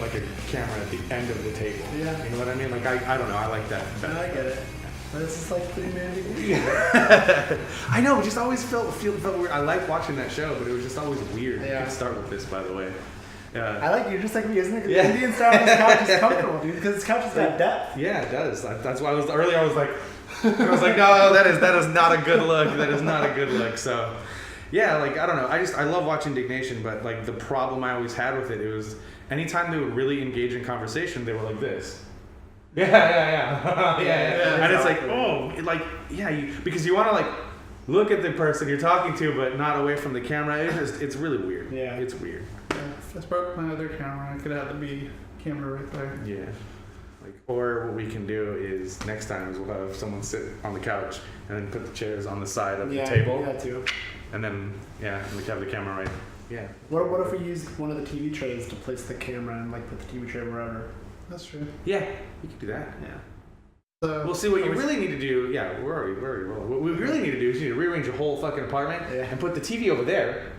put like a camera at the end of the table. Yeah. You know what I mean? Like I don't know. I like that better. No, I get it. But it's just like 3-man I know. It just always felt weird. I like watching that show, but it was just always weird. Yeah. You can start with this, by the way. I like you, just like me, isn't it? The Indian style on this couch is comfortable, dude, because this couch has got depth. Yeah, it does. That's why I was like, no, that is not a good look. That is not a good look. So, yeah, like I don't know. I love watching Dignation, but like the problem I always had with it was anytime they would really engage in conversation, they were like this. Yeah. And it's like, because you want to like look at the person you're talking to, but not away from the camera. It's really weird. Yeah, it's weird. Yeah, I broke my other camera. I could have to be camera right there. Yeah. Or what we can do is next time is we'll have someone sit on the couch and then put the chairs on the side of the table. Yeah, too. And then we can have the camera right. Yeah. What if we used one of the TV trays to place the camera and like put the TV tray wherever? That's true. Yeah, we could do that. Yeah. So we'll see what you really need to do. Yeah, we're already rolling. What we really need to do is you need to rearrange your whole fucking apartment and put the TV over there.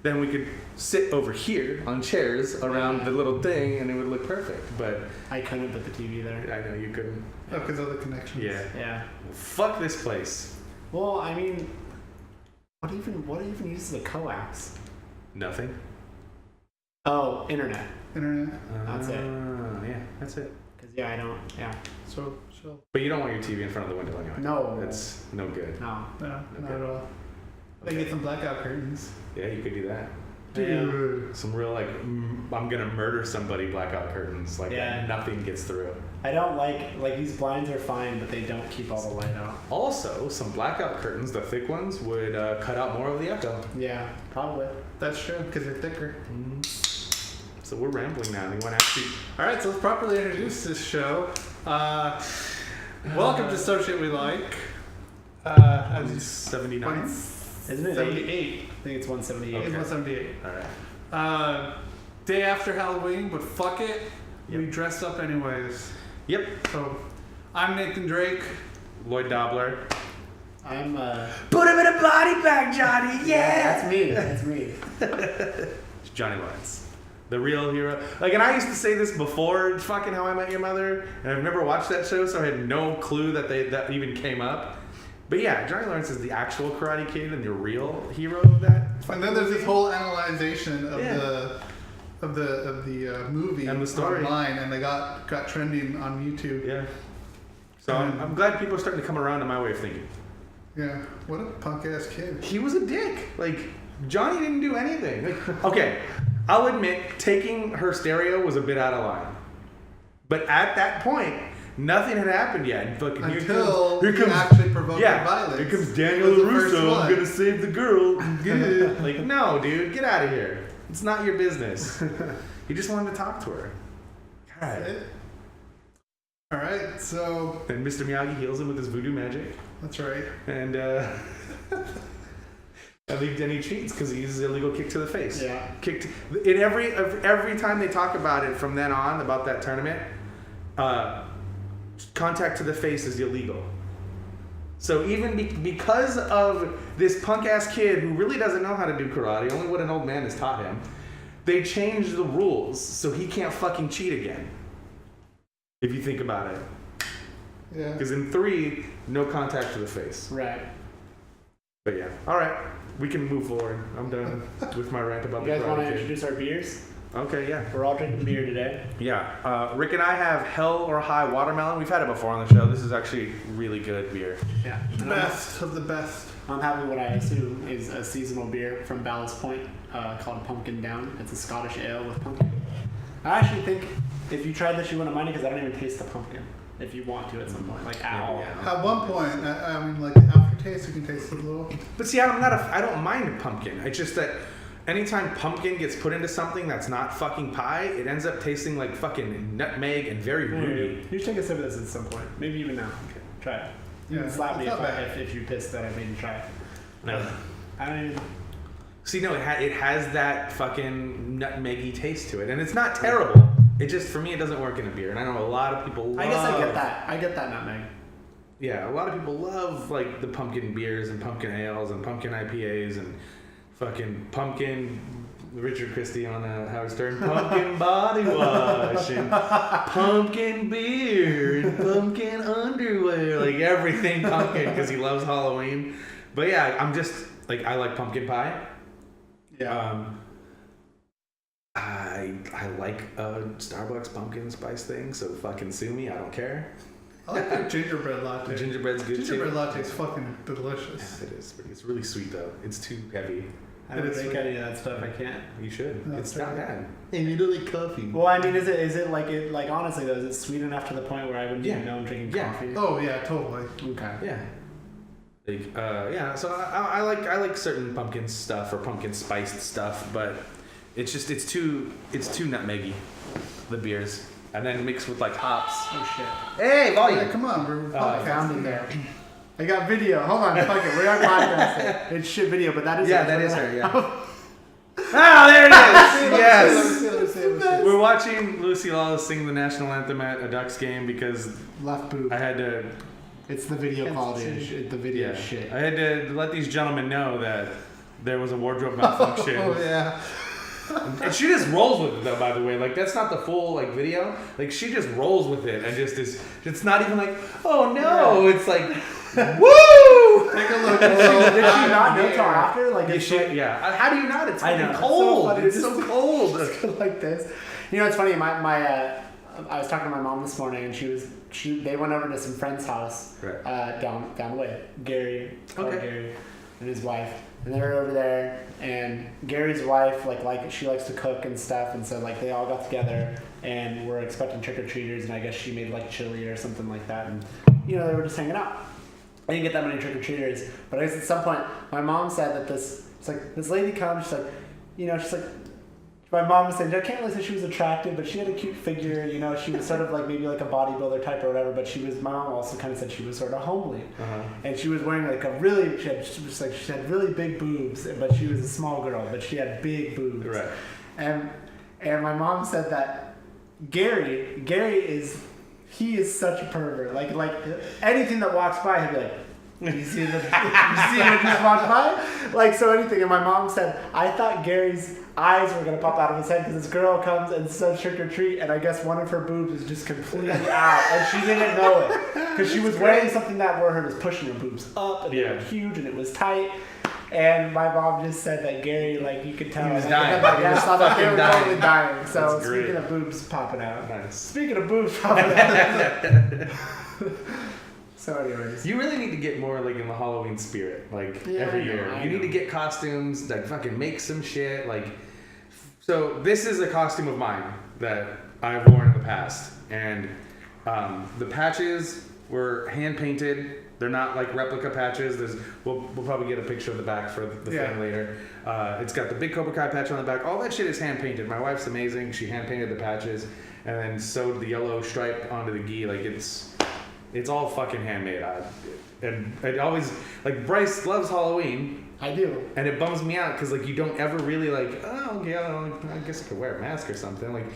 Then we could sit over here on chairs around the little thing, and it would look perfect. But I couldn't put the TV there. I know you couldn't. Oh, because of the connections. Yeah. Yeah. Well, fuck this place. Well, I mean, what even uses a coax? Nothing. Oh, internet. Internet. That's it. Yeah, that's it. Because I don't. Yeah. So. But you don't want your TV in front of the window anyway. No. That's no good. No. No, not at all. They get some blackout curtains. Yeah, you could do that. Dude. Some real like I'm gonna murder somebody blackout curtains like that. Nothing gets through. I don't like these blinds are fine, but they don't keep all the light out. Also, some blackout curtains, the thick ones, would cut out more of the echo. Yeah, probably. That's true, because they're thicker. Mm-hmm. So we're rambling now. You want to actually? All right, so let's properly introduce this show. Welcome to So Shit We Like. 79. Isn't it 78? I think it's 178. It's 178. All right. Day after Halloween, but fuck it. We dressed up anyways. Yep. So, I'm Nathan Drake. Lloyd Dobler. I'm Put him in a body bag, Johnny. Yeah. That's me. It's Johnny Lawrence. The real hero. Like, and I used to say this before fucking How I Met Your Mother, and I've never watched that show, so I had no clue that even came up. But yeah, Johnny Lawrence is the actual Karate Kid and the real hero of that. And then there's this whole analyzation of the movie and the story online, and they got trending on YouTube. Yeah. So I'm glad people are starting to come around to my way of thinking. Yeah. What a punk ass kid. He was a dick. Like, Johnny didn't do anything. Like, okay, I'll admit taking her stereo was a bit out of line, but at that point, nothing had happened yet. And fucking until he actually provoked the violence. Here comes Daniel LaRusso. I'm gonna save the girl. Like, no, dude, get out of here. It's not your business. He just wanted to talk to her. God. All right, so then Mr. Miyagi heals him with his voodoo magic. That's right. And then he cheats because he uses illegal kick to the face. Yeah. Kicked in every time they talk about it from then on about that tournament. Contact to the face is illegal. So even because of this punk ass kid who really doesn't know how to do karate, only what an old man has taught him, they changed the rules so he can't fucking cheat again. If you think about it. Yeah. Because in 3, no contact to the face. Right. But yeah. All right. We can move forward. I'm done with my rant about the karate kid. You guys want to introduce our beers? Okay, yeah. We're all drinking beer today. Yeah. Rick and I have Hell or High Watermelon. We've had it before on the show. This is actually really good beer. Yeah. The best of the best. I'm having what I assume is a seasonal beer from Ballast Point called Pumpkin Down. It's a Scottish ale with pumpkin. I actually think if you tried this, you wouldn't mind it because I don't even taste the pumpkin. If you want to at some point, like at all. At one point, I mean, like aftertaste, you can taste it a little. But see, I don't mind pumpkin. It's just that anytime pumpkin gets put into something that's not fucking pie, it ends up tasting like fucking nutmeg and very rooty. You should take a sip of this at some point. Maybe even now. Okay. Try it. You can slap me if you're pissed that I made you try it. No. I don't even... See, no, it has that fucking nutmeggy taste to it, and it's not terrible. It just, for me, it doesn't work in a beer, and I know a lot of people love... I guess I get that. I get that nutmeg. Yeah, a lot of people love, like, the pumpkin beers and pumpkin ales and pumpkin IPAs and fucking pumpkin Richard Christie on Howard Stern. Pumpkin body wash and pumpkin beer and pumpkin underwear. Like everything pumpkin because he loves Halloween. But yeah, I'm just like, I like pumpkin pie. Yeah. I like a Starbucks pumpkin spice thing, so fucking sue me, I don't care. I like the gingerbread latte. Gingerbread's good Gingerbread too. latte is fucking delicious. Yeah, it is. It's really sweet though. It's too heavy. I don't drink any of that stuff. I can't. You should. No, it's fair not enough. bad. And you don't like coffee. Well, I mean, is it like honestly though, is it sweet enough to the point where I wouldn't even know I'm drinking Yeah. coffee? Oh yeah, totally. Okay. Yeah. Like, yeah. So I like certain pumpkin stuff or pumpkin spiced stuff, but it's too nutmeggy, the beers, and then mixed with like hops. Oh shit. Hey, volume. Yeah, come on, we're I found it there. I got video. Hold on, fuck it. We are podcasting. It's shit video, but that is that is her. Yeah. Ah, there it is. Yes. Let me see. We're watching Lucy Lawless sing the national anthem at a Ducks game because Left boob. I had to. It's the video quality. The video is shit. I had to let these gentlemen know that there was a wardrobe malfunction. Oh yeah. And she just rolls with it though, by the way. Like that's not the full like video. Like she just rolls with it and just is. It's not even like, oh no. Yeah. It's like, woo! Take a look. Did she not know till after? Like it's yeah. How do you not? It's fucking cold. It's so cold. Like this. You know, it's funny. I was talking to my mom this morning, and they went over to some friend's house down the way. Gary and his wife. And they were over there, and Gary's wife she likes to cook and stuff, and so like they all got together and were expecting trick or treaters, and I guess she made like chili or something like that, and they were just hanging out. I didn't get that many trick or treaters, but I guess at some point my mom said that this lady comes, she's like. My mom was saying, I can't really say she was attractive, but she had a cute figure, she was sort of like maybe like a bodybuilder type or whatever, but my mom also kind of said she was sort of homely. Uh-huh. And she was wearing like she had really big boobs, but she was a small girl, but she had big boobs. Right. And my mom said that Gary is such a pervert. Like anything that walks by, he'd be like, you see what just walked by? Like, so anything. And my mom said, I thought Gary's eyes were going to pop out of his head because this girl comes and says trick or treat, and I guess one of her boobs is just completely out, and she didn't know it. Because she was wearing something that where her was pushing her boobs up, and they were huge, and it was tight. And my mom just said that Gary, you could tell. He was dying. They were totally dying. So, That's speaking of boobs popping out. Nice. Speaking of boobs popping out. So anyways. You really need to get more in the Halloween spirit, every year. You need to get costumes, fucking make some shit, So this is a costume of mine that I've worn in the past, and the patches were hand painted. They're not replica patches. We'll probably get a picture of the back for the thing later. It's got the big Cobra Kai patch on the back. All that shit is hand painted. My wife's amazing. She hand painted the patches and then sewed the yellow stripe onto the gi. It's all fucking handmade. And it always Bryce loves Halloween. I do. And it bums me out because you don't ever really I guess I could wear a mask or something.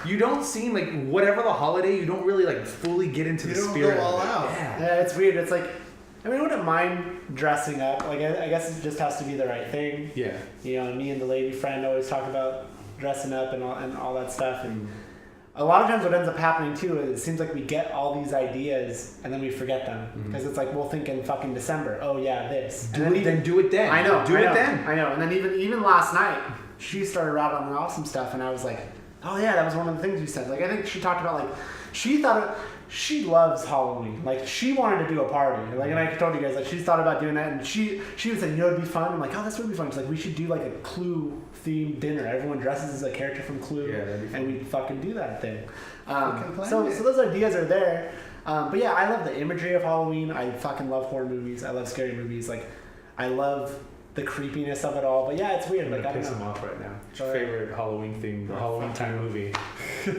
You don't seem whatever the holiday, you don't really fully get into the spirit. You don't go all out. Yeah, it's weird. It's I wouldn't mind dressing up. I guess it just has to be the right thing. Yeah. Me and the lady friend always talk about dressing up and all that stuff, and a lot of times what ends up happening too is it seems like we get all these ideas and then we forget them because it's we'll think in fucking December, oh yeah, this. Do it then. I know. Do it then. I know. And then even last night, she started rattling off some stuff, and I was like, oh yeah, that was one of the things you said. I think she talked about she loves Halloween. She wanted to do a party. And I told you guys, she's thought about doing that, and she was like, it'd be fun. I'm like, oh, this would be fun. She's like, we should do a Clue themed dinner. Everyone dresses as a character from Clue, and we fucking do that thing. So those ideas are there. But yeah, I love the imagery of Halloween. I fucking love horror movies. I love scary movies. I love the creepiness of it all. But yeah, it's weird. I'm gonna piss him off right now. What's your favorite Halloween theme, Halloween time movie?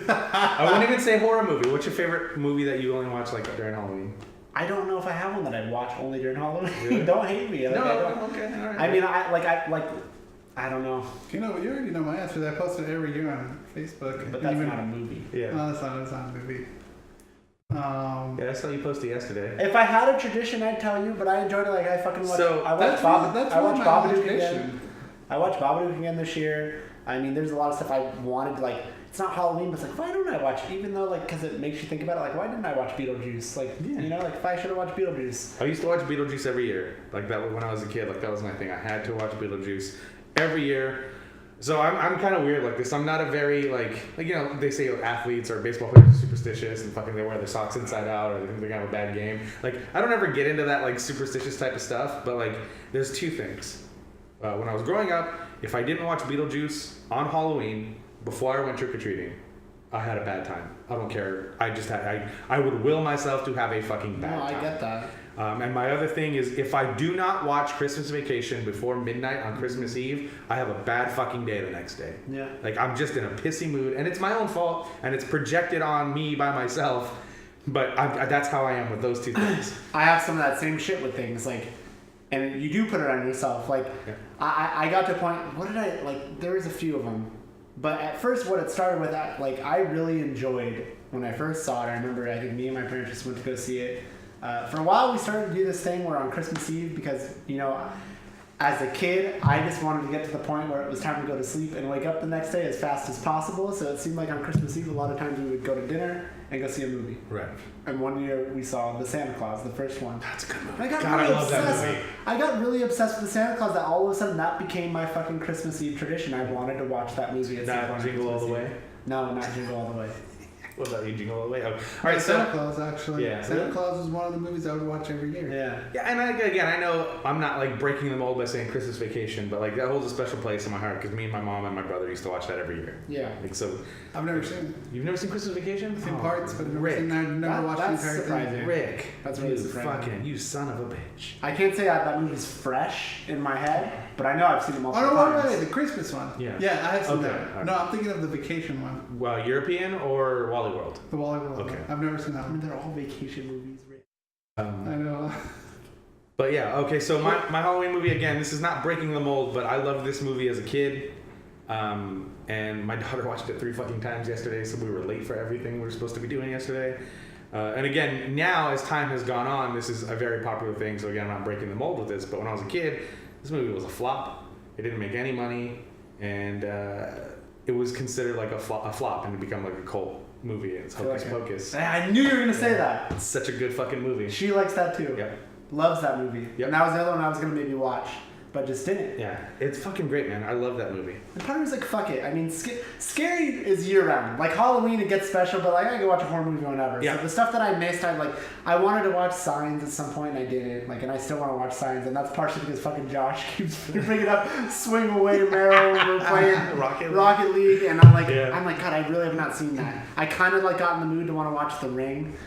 I wouldn't even say horror movie. What's your favorite movie that you only watch during Halloween? I don't know if I have one that I watch only during Halloween. Really? Don't hate me. Okay, all right. I mean, I don't know. You already know my answer. I post it every year on Facebook. But that's not a movie. Yeah. No, that's not a movie. I saw you posted yesterday. If I had a tradition, I'd tell you, but I enjoyed it. I fucking watched. So I watched Babadook tradition. again. I watched Babadook again this year. I mean, there's a lot of stuff I wanted, like, it's not Halloween, but it's like, why don't I watch, even though, like, because it makes you think about it, like, why didn't I watch Beetlejuice? Like, you know, like, if I should have watched Beetlejuice. I used to watch Beetlejuice every year. Like, that when I was a kid, like, that was my thing. I had to watch Beetlejuice every year. So I'm kind of weird like this. I'm not a very, like, you know, they say athletes or baseball players are superstitious and fucking they wear their socks inside out or they think they're going to have a bad game. Like, I don't ever get into that, like, superstitious type of stuff, but, like, there's two things. When I was growing up, if I didn't watch Beetlejuice on Halloween before I went trick-or-treating, I had a bad time. I don't care. I would will myself to have a fucking bad time. No, I get that. And my other thing is, if I do not watch Christmas Vacation before midnight on Christmas Eve, I have a bad fucking day the next day. Yeah. Like, I'm just in a pissy mood, and it's my own fault, and it's projected on me by myself, but that's how I am with those two things. I have some of that same shit with things, like, and you do put it on yourself. Like, Yeah. I got to a point, what did I, like, there was a few of them. But at first, what it started with, like, I really enjoyed, when I first saw it, I remember, I think me and my parents just went to go see it. For a while, we started to do this thing where on Christmas Eve, because, you know, as a kid, I just wanted to get to the point where it was time to go to sleep and wake up the next day as fast as possible. So it seemed like on Christmas Eve, a lot of times we would go to dinner and go see a movie. Right. And one year we saw The Santa Claus, the first one. That's a good movie. I got God, really I love obsessed. that movie. I got really obsessed with The Santa Claus that all of a sudden that became my fucking Christmas Eve tradition. I wanted to watch that movie at some point Not on Jingle All the Christmas Way? Eve. No, not Jingle All the Way. What about you, Jingle All the Way? Oh. All Right, right, Santa so... Claus, actually. Yeah. Santa Claus was one of the movies I would watch every year. Yeah. Yeah, and I know I'm not, like, breaking the mold by saying Christmas Vacation, but, like, that holds a special place in my heart because me and my mom and my brother used to watch that every year. Yeah. Like, so... I've never seen it. You've never seen Christmas Vacation? I've seen parts, but Rick. I've never watched the That's entire surprising. thing. Rick. That's really you surprising. you son of a bitch. I can't say that movie's fresh in my head, but I know I've seen it Oh, multiple no, times. wait, the Christmas one. Yeah. Yeah, I have seen Okay, that. alright. No, I'm thinking of the vacation one. Well, European or Wally World? The Wally World Okay. one. I've never seen that I mean, one. they're all vacation movies. Rick. I know. But yeah, okay, so my Halloween movie, again, this is not breaking the mold, but I loved this movie as a kid. And my daughter watched it 3 fucking times yesterday, so we were late for everything we were supposed to be doing yesterday. And again, now as time has gone on, this is a very popular thing, so again, I'm not breaking the mold with this, but when I was a kid, this movie was a flop. It didn't make any money, and it was considered like a flop and it become like a cult movie. It's Hocus Pocus. I knew you were going to say that. It's such a good fucking movie. She likes that too. Yep. Loves that movie. Yep. And that was the other one I was going to maybe watch, but just didn't. Yeah, it's fucking great, man. I love that movie. And part of me was like, fuck it. I mean, scary is year round. Like Halloween, it gets special, but like I could watch a horror movie whenever. Yeah. So the stuff that I missed, I wanted to watch Signs at some point, and I didn't. Like, and I still want to watch Signs, and that's partially because fucking Josh keeps bringing up Swing Away to Marrow. We're playing Rocket League, and I'm like, God, I really have not seen that. I kind of like got in the mood to want to watch The Ring.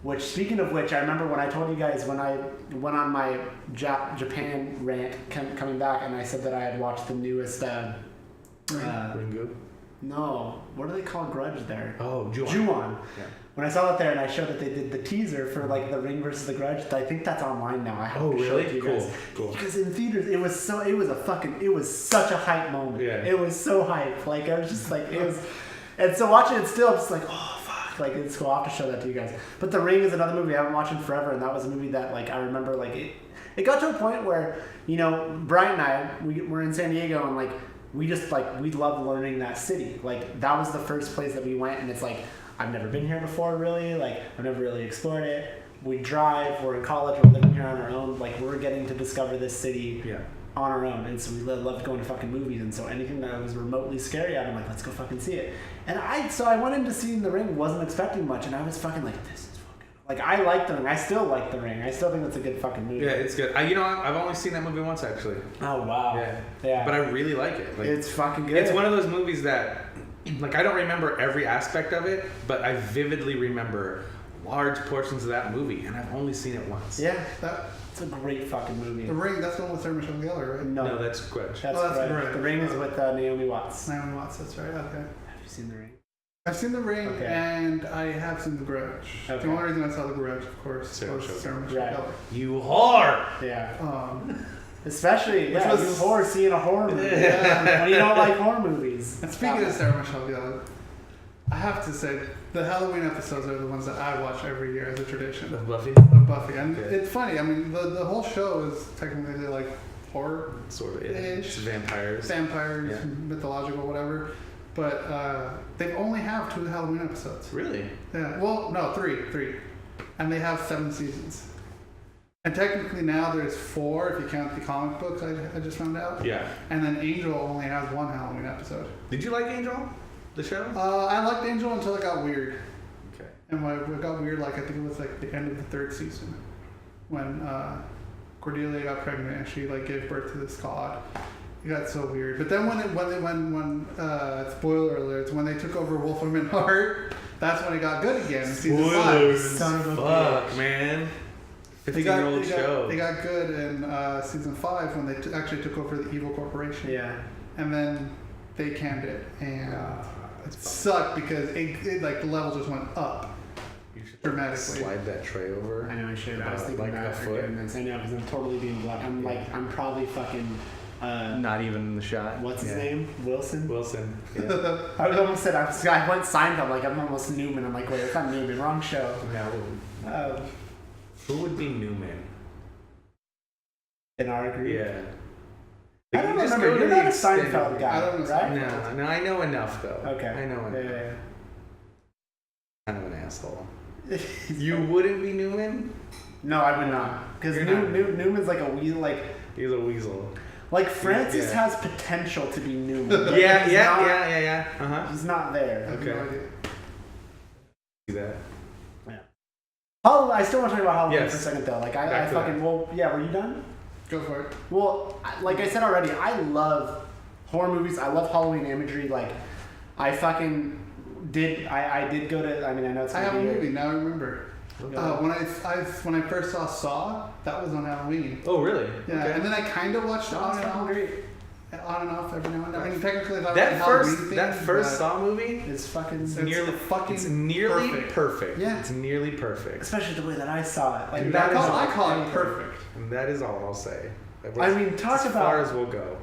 Which, speaking of which, I remember when I told you guys when I went on my Japan rant coming back, and I said that I had watched the newest. Ringu? No, what do they call Grudge there? Oh, Ju-on. Ju-on. Yeah. When I saw that there, and I showed that they did the teaser for like the Ring versus the Grudge, I think that's online now. I have to show it to you guys. Cool. Because in theaters, it was such a hype moment. Yeah. It was so hype. Like I was just like it was, and so watching it still, I'm just like oh. Like it's cool. I'll have to show that to you guys. But The Ring is another movie I haven't watched in forever, and that was a movie that like I remember like it got to a point where Brian and I we're in San Diego and like we just like we loved learning that city. Like that was the first place that we went, and it's like I've never been here before really. Like I've never really explored it. We drive. We're in college. We're living here on our own. Like we're getting to discover this city. Yeah. On our own, and so we loved going to fucking movies, and so anything that was remotely scary, I'm like, let's go fucking see it. And I went into seeing The Ring, wasn't expecting much, and I was fucking like, this is fucking like I like The Ring. I still like The Ring. I still think that's a good fucking movie. Yeah, it's good. I've only seen that movie once actually. Oh wow. Yeah. But I really like it. Like, it's fucking good. It's one of those movies that, like, I don't remember every aspect of it, but I vividly remember large portions of that movie, and I've only seen it once. Yeah. It's a great fucking movie. The Ring, that's the one with Sarah Michelle Gellar, right? No, that's Grudge. That's Grudge. right. The Ring is with Naomi Watts. Naomi Watts, that's right, okay. Have you seen The Ring? I've seen The Ring, Okay. and I have seen The Grudge. Okay. The only reason I saw The Grudge, of course, Sarah was Michelle Sarah Michelle Right. Gellar. You whore! Yeah. Especially, Which yeah, was- you horror seeing a horror movie. Yeah. When you don't like horror movies. And speaking of Sarah Michelle Gellar, I have to say, the Halloween episodes are the ones that I watch every year as a tradition Of Buffy? of Buffy. And Okay. it's funny, I mean, the whole show is technically like horror. Sort of. Ish. Vampires. Vampires, mythological, whatever. But they only have 2 Halloween episodes. Really? Yeah. Well, no, 3. And they have 7 seasons. And technically now there's 4 if you count the comic books I just found out. Yeah. And then Angel only has 1 Halloween episode. Did you like Angel? The show? I liked Angel until it got weird. Okay. And when it got weird, like I think it was like the end of the 3rd season, when Cordelia got pregnant and she like gave birth to this god. It got so weird. But then when spoiler alerts, when they took over Wolfram and Hart, that's when it got good again in season 5. Son of a Fuck, bitch. man. 15-year-old show. They got good in season 5 when they actually took over the evil corporation. Yeah. And then they canned it, and it sucked because it like the level just went up You should dramatically. slide that tray over. I know I should. I was thinking like about a it for foot. goodness. I know because I'm totally being blunt. I'm probably fucking. Not even in the shot. What's his name? Wilson. Wilson. Yeah. I almost said I went Seinfeld. Like I'm almost Newman. I'm like, wait, it's not Newman. Wrong show. No. Who would be Newman? In our group. Yeah. I don't You just remember. go to You're the not a extended- Seinfeld guy, I don't know right? No, I know enough though. Okay. I know enough. Yeah. Kind of an asshole. You wouldn't be Newman? No, I would not. Because You're not. Newman's like a weasel. He's a weasel. Like Francis Yeah. has potential to be Newman. but Yeah. he's not- Uh-huh. He's not there. I have Okay. no idea. See that? I still want to talk about Halloween Yes. for a second though. Like I Back to fucking that. well, yeah. Were you done? Go for it. Well, like I said already, I love horror movies. I love Halloween imagery. Like I fucking did. I did go to. I mean, I know it's. I gonna have a be movie now. I remember. Yeah. When I first saw Saw, that was on Halloween. Oh, really? Yeah, Okay. and then I kind of watched it No, on it's and fucking off, great. every now and then. I mean, technically, it's not That really a Halloween first thing, that first but Saw movie, It's fucking. It's nearly fucking it's nearly perfect. perfect. Yeah. It's nearly perfect. Especially the way that I saw it. Like Dude, that is I call it anything. perfect. And that is all I'll say. That I was mean, talk as about- far as we'll go.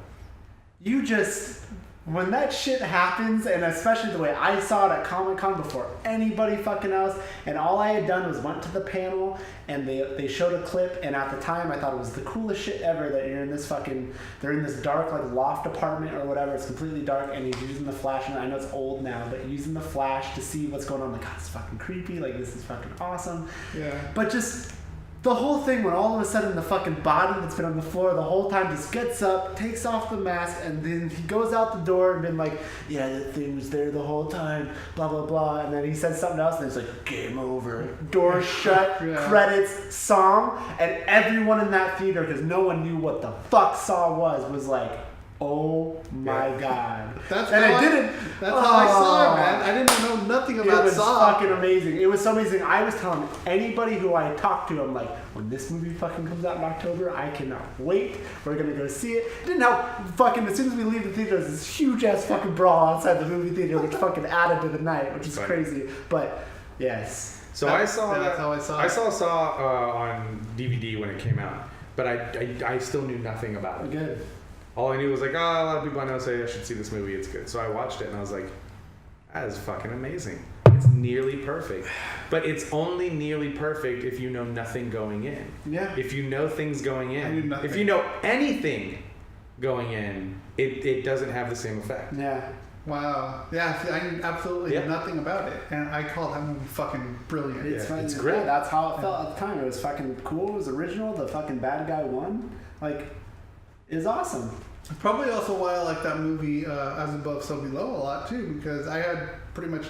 You just when that shit happens, and especially the way I saw it at Comic-Con before anybody fucking else, and all I had done was went to the panel and they showed a clip, and at the time I thought it was the coolest shit ever that you're in this fucking, they're in this dark like loft apartment or whatever, it's completely dark, and he's using the flash, and I know it's old now, but using the flash to see what's going on, like, God, it's fucking creepy, like this is fucking awesome. Yeah. But just the whole thing when all of a sudden the fucking body that's been on the floor the whole time just gets up, takes off the mask, and then he goes out the door and been like, yeah, that thing was there the whole time, blah, blah, blah. And then he says something else and it's like, game over. Door shut, Yeah. credits, song. And everyone in that theater, because no one knew what the fuck Saw was like, oh my God. That's and how it I- didn't. That's how I saw Oh. it, man. I didn't know nothing It about was Saw. fucking amazing. It was so amazing. I was telling anybody who I talked to, I'm like, when this movie fucking comes out in October, I cannot wait. We're gonna go see it. Didn't help fucking as soon as we leave the theater, there's this huge ass fucking brawl outside the movie theater, which fucking added to the night, which is Funny. crazy. But yes. So That- I saw yeah, that's how I saw it. Saw on DVD when it came out, but I still knew nothing about it. Good. All I knew was like, oh, a lot of people I know say I should see this movie. It's good. So I watched it and I was like, that is fucking amazing. It's nearly perfect, but it's only nearly perfect if you know nothing going in. Yeah. If you know things going I knew in, nothing. if you know anything going in, it doesn't have the same effect. Yeah. Wow. Yeah, see, I knew absolutely Yeah. nothing about it. And I called that movie fucking brilliant. Yeah. Fucking- it's great. That's how it felt at the time. It was fucking cool. It was original. The fucking bad guy won. Like, it was awesome. Probably also why I like that movie As Above, So Below a lot too, because I had pretty much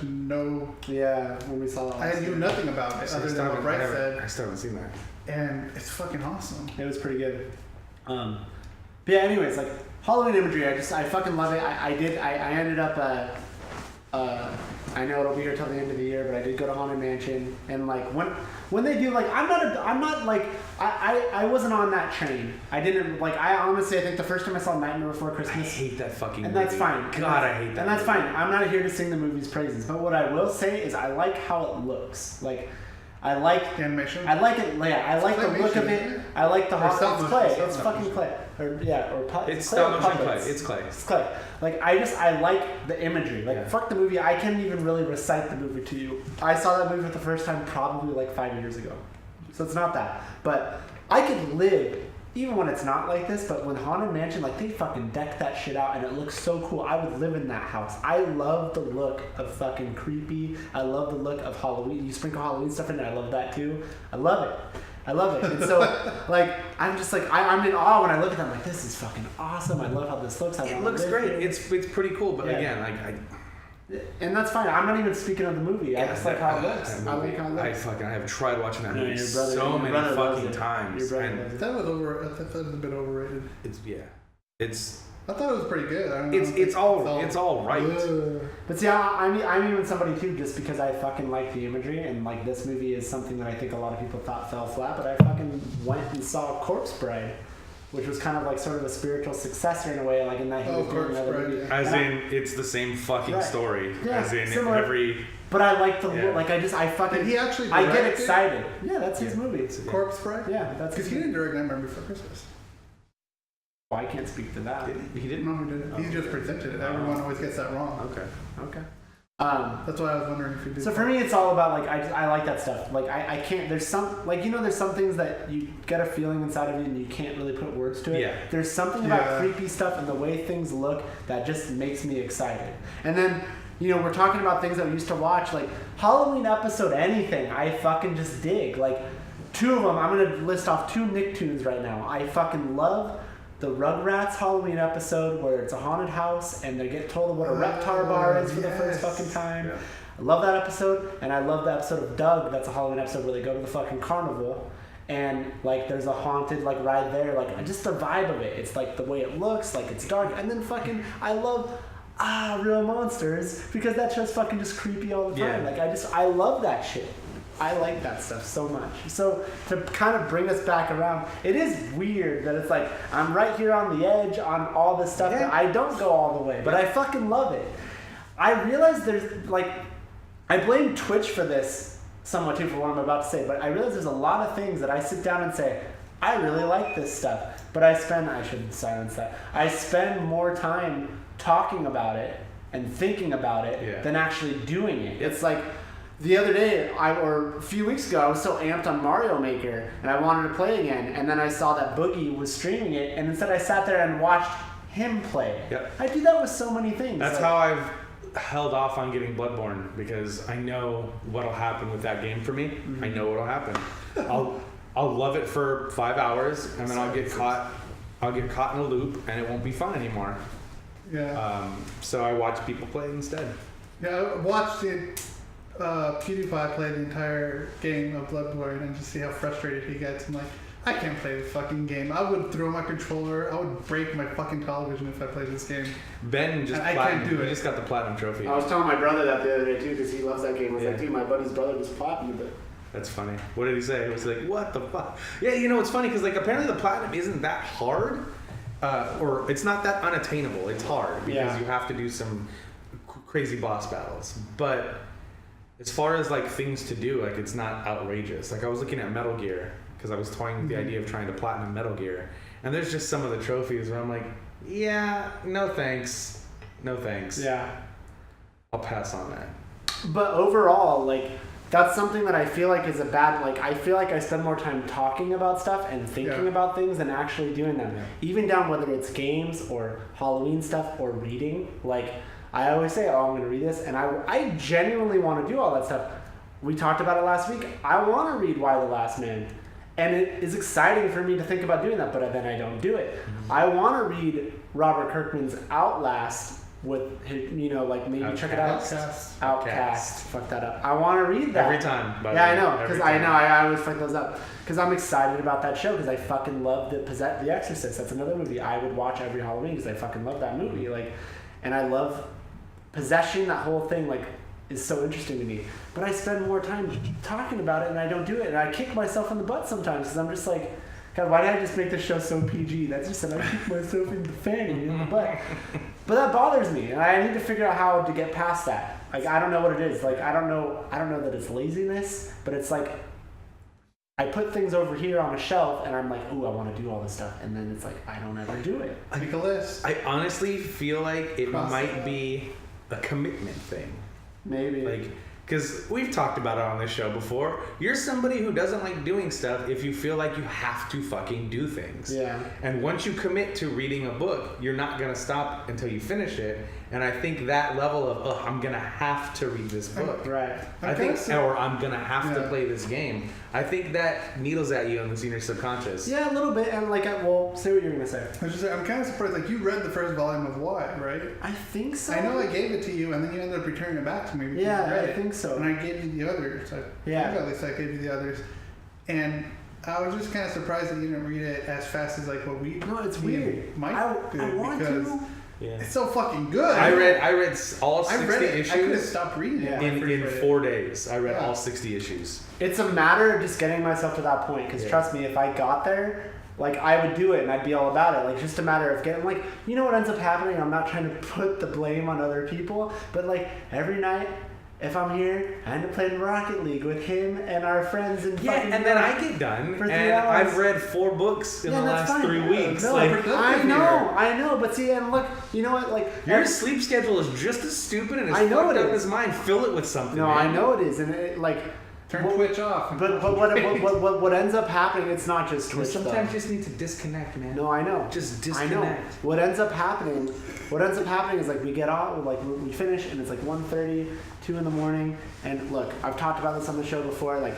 Yeah, when we saw it I last knew year. nothing about it So I other still than what haven't- Brett I haven't- said, I still haven't seen that. and it's fucking awesome. It was pretty good. But yeah, anyways, like Halloween imagery, I fucking love it. I ended up I know it'll be here till the end of the year, but I did go to Haunted Mansion, and like when they do, like I wasn't on that train. I didn't like. I honestly, I think the first time I saw Nightmare Before I Christmas, hate that fucking and movie. that's fine. God, I hate that. And that's movie. fine. I'm not here to sing the movie's praises, but what I will say is I like how it looks. Like, I like Animation. I like it. Yeah, I like the look of claymation, it. isn't it? I like the Or hot. stop It's motion, clay. stop It's motion. fucking clay. Or yeah, or It's clay or stop motion clay. puppets. It's clay. It's clay. Like I like the imagery. Like Yeah. fuck the movie. I can't even really recite the movie to you. I saw that movie for the first time probably like 5 years ago, so it's not that. But I could live even when it's not like this, but when Haunted Mansion, like, they fucking decked that shit out and it looks so cool. I would live in that house. I love the look of fucking creepy. I love the look of Halloween. You sprinkle Halloween stuff in there. I love that too. I love it. And so, like, I'm just like, I'm in awe when I look at them. Like, this is fucking awesome. I love how this looks. It looks great. Here. It's pretty cool, but again, like, and that's fine. I'm not even speaking of the movie. I just like how it looks. I like how it looks. I have tried watching that movie your many fucking times. I thought it was a bit overrated. I thought it was pretty good. I don't know. It's all right. But see, I'm even somebody too, just because I fucking like the imagery, and like this movie is something that I think a lot of people thought fell flat. But I fucking went and saw Corpse Bride, which was kind of like sort of a spiritual successor in a way, like in that he was doing another movie. Yeah. As in, it's the same fucking story. Yeah, as in similar. Every. But I like the like I fucking. Did he actually? I get excited. Yeah, that's his movie. Corpse Bride. Yeah, that's because he didn't direct Nightmare Before Christmas. Well, I can't speak to that. He didn't. No, he didn't. He just presented it. Everyone always gets that wrong. Okay. That's why I was wondering if you did. So for me, it's all about like I like that stuff. Like I can't. There's some like there's some things that you get a feeling inside of you and you can't really put words to it. Yeah. There's something about creepy stuff and the way things look that just makes me excited. And then we're talking about things that we used to watch, like Halloween episode anything. I fucking just dig. Like 2 of them. I'm gonna list off 2 Nicktoons right now. I fucking love the Rugrats Halloween episode where it's a haunted house and they get told what a Reptar bar is for the first fucking time. Yeah. I love that episode, and I love the episode of Doug. That's a Halloween episode where they go to the fucking carnival and like there's a haunted like ride there. Like just the vibe of it. It's like the way it looks, like it's dark, and then fucking I love Real Monsters because that show's fucking just creepy all the time. Yeah. Like I love that shit. I like that stuff so much. So to kind of bring us back around, it is weird that it's like I'm right here on the edge on all this stuff that I don't go all the way, but I fucking love it. I realize there's like, I blame Twitch for this somewhat too for what I'm about to say, but I realize there's a lot of things that I sit down and say, I really like this stuff, but I should silence that. I spend more time talking about it and thinking about it than actually doing it. It's like, the other day, or a few weeks ago, I was so amped on Mario Maker, and I wanted to play again, and then I saw that Boogie was streaming it, and instead I sat there and watched him play it. Yep. I do that with so many things. That's how I've held off on getting Bloodborne, because I know what'll happen with that game for me. Mm-hmm. I know what'll happen. I'll love it for 5 hours, and then I'll get caught in a loop, and it won't be fun anymore. Yeah. So I watch people play it instead. Yeah, I watched it. PewDiePie play the entire game of Bloodborne and just see how frustrated he gets. I'm like, I can't play this fucking game. I would throw my controller. I would break my fucking television if I played this game. Ben just can't do it. He just got the platinum trophy. I was telling my brother that the other day too because he loves that game. I was like, dude, my buddy's brother was platinum, but. That's funny. What did he say? He was like, what the fuck? Yeah, it's funny because like apparently the platinum isn't that hard, or it's not that unattainable. It's hard because you have to do some crazy boss battles, but. As far as like things to do, like it's not outrageous. Like I was looking at Metal Gear because I was toying with the idea of trying to platinum Metal Gear, and there's just some of the trophies where I'm like, no thanks. Yeah, I'll pass on that. But overall, like that's something that I feel like is a bad. Like I feel like I spend more time talking about stuff and thinking about things than actually doing them. Yeah. Even down whether it's games or Halloween stuff or reading, like. I always say, I'm going to read this, and I genuinely want to do all that stuff. We talked about it last week. I want to read Y the Last Man, and it is exciting for me to think about doing that, but then I don't do it. Mm-hmm. I want to read Robert Kirkman's Outlast with his, like maybe check it out. Outcast. Fuck that up. I want to read that. Every time. I know, because I always fuck those up. Because I'm excited about that show, because I fucking love The Exorcist. That's another movie I would watch every Halloween, because I fucking love that movie. And I love possession, that whole thing is so interesting to me. But I spend more time talking about it and I don't do it. And I kick myself in the butt sometimes because I'm just like, God, why did I just make this show so PG? That's just I kick myself in the fanny in the butt. But that bothers me, and I need to figure out how to get past that. Like I don't know what it is. Like I don't know that it's laziness, but it's like I put things over here on a shelf and I'm like, ooh, I want to do all this stuff. And then it's like, I don't ever do it. Make a list. I honestly feel like it might be a commitment thing. Maybe. Because we've talked about it on this show before. You're somebody who doesn't like doing stuff if you feel like you have to fucking do things. Yeah. And once you commit to reading a book, you're not going to stop until you finish it. And I think that level of, I'm going to have to read this book. Right. Or I'm going to have to play this game. I think that needles at you in your subconscious. Yeah, a little bit. And like, well, say what you're going to say. I'm kind of surprised. Like, you read the first volume of Why, right? I think so. I know I gave it to you, and then you ended up returning it back to me. Yeah, I think so. And I gave you the others. At least I gave you the others. And I was just kind of surprised that you didn't read it as fast as like what we. No, it's weird. I want because to. Yeah. It's so fucking good. I read all 60 issues. I could have stopped reading it in 4 days. I read all 60 issues. It's a matter of just getting myself to that point. Because trust me, if I got there, like, I would do it and I'd be all about it. Like, just a matter of getting, like, you know what ends up happening? I'm not trying to put the blame on other people, but like every night, if I'm here, I end up playing Rocket League with him and our friends and fucking. And then I get done, for 3 and hours. I've read 4 books in the last 3 weeks. No, Like, I know, but see, and look, you know what, like your sleep schedule is just as stupid and as I know fucked it up is. as mine. Fill it with something. No, man. I know it is, and it, like. Turn Twitch off. But what ends up happening? It's not just Twitch. Sometimes you just need to disconnect, man. No, I know. Just disconnect. I know. What ends up happening is like we get off, like we finish, and it's like 1:30, 2 in the morning. And look, I've talked about this on the show before. Like,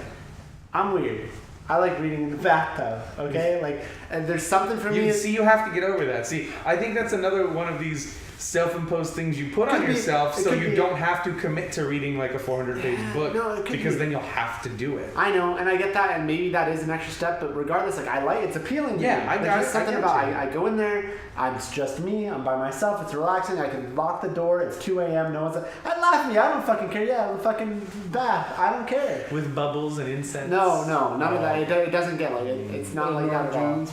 I'm weird. I like reading in the bathtub. Okay, like, and there's something for me. See, you have to get over that. See, I think that's another one of these self-imposed things you put on yourself so you don't have to commit to reading like a 400-page book because then you'll have to do it. I know, and I get that, and maybe that is an extra step, but regardless, like, it's appealing to me. I got something about I go in there, it's just me, I'm by myself, it's relaxing, I can lock the door, it's 2 a.m., no one's like, I laugh at me, I don't fucking care, the fucking bath, I don't care. With bubbles and incense? No, none of that, it doesn't get like, it's not like that at all.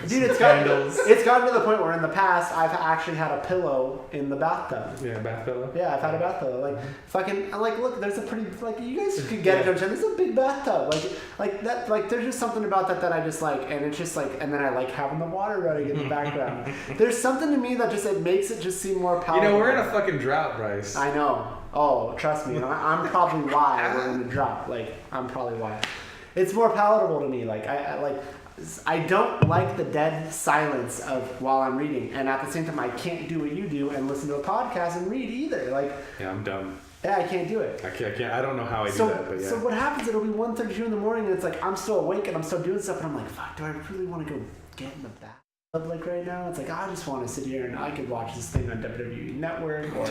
Dude, it's gotten to the point where in the past, I've actually had a pillow in the bathtub. Yeah, bath pillow? Yeah, I've had a bath pillow. Like, fucking, like, look, there's a pretty, like, you guys could get it, there's a big bathtub. Like that, like, there's just something about that I just like, and it's just like, and then I like having the water running in the background. There's something to me that just, it makes it just seem more palatable. You know, we're in a fucking drought, Bryce. I know. Oh, trust me. And I'm probably why we're in a drought. Like, I'm probably why. It's more palatable to me. Like, I don't like the dead silence of while I'm reading, and at the same time, I can't do what you do and listen to a podcast and read either. Like, yeah, I'm dumb. Yeah, I can't do it. I can't. I don't know how I do that, but yeah. So what happens? It'll be 1:32 in the morning, and it's like I'm still awake and I'm still doing stuff, and I'm like, fuck, do I really want to go get in the bathtub like right now? It's like I just want to sit here and I could watch this thing on WWE Network or.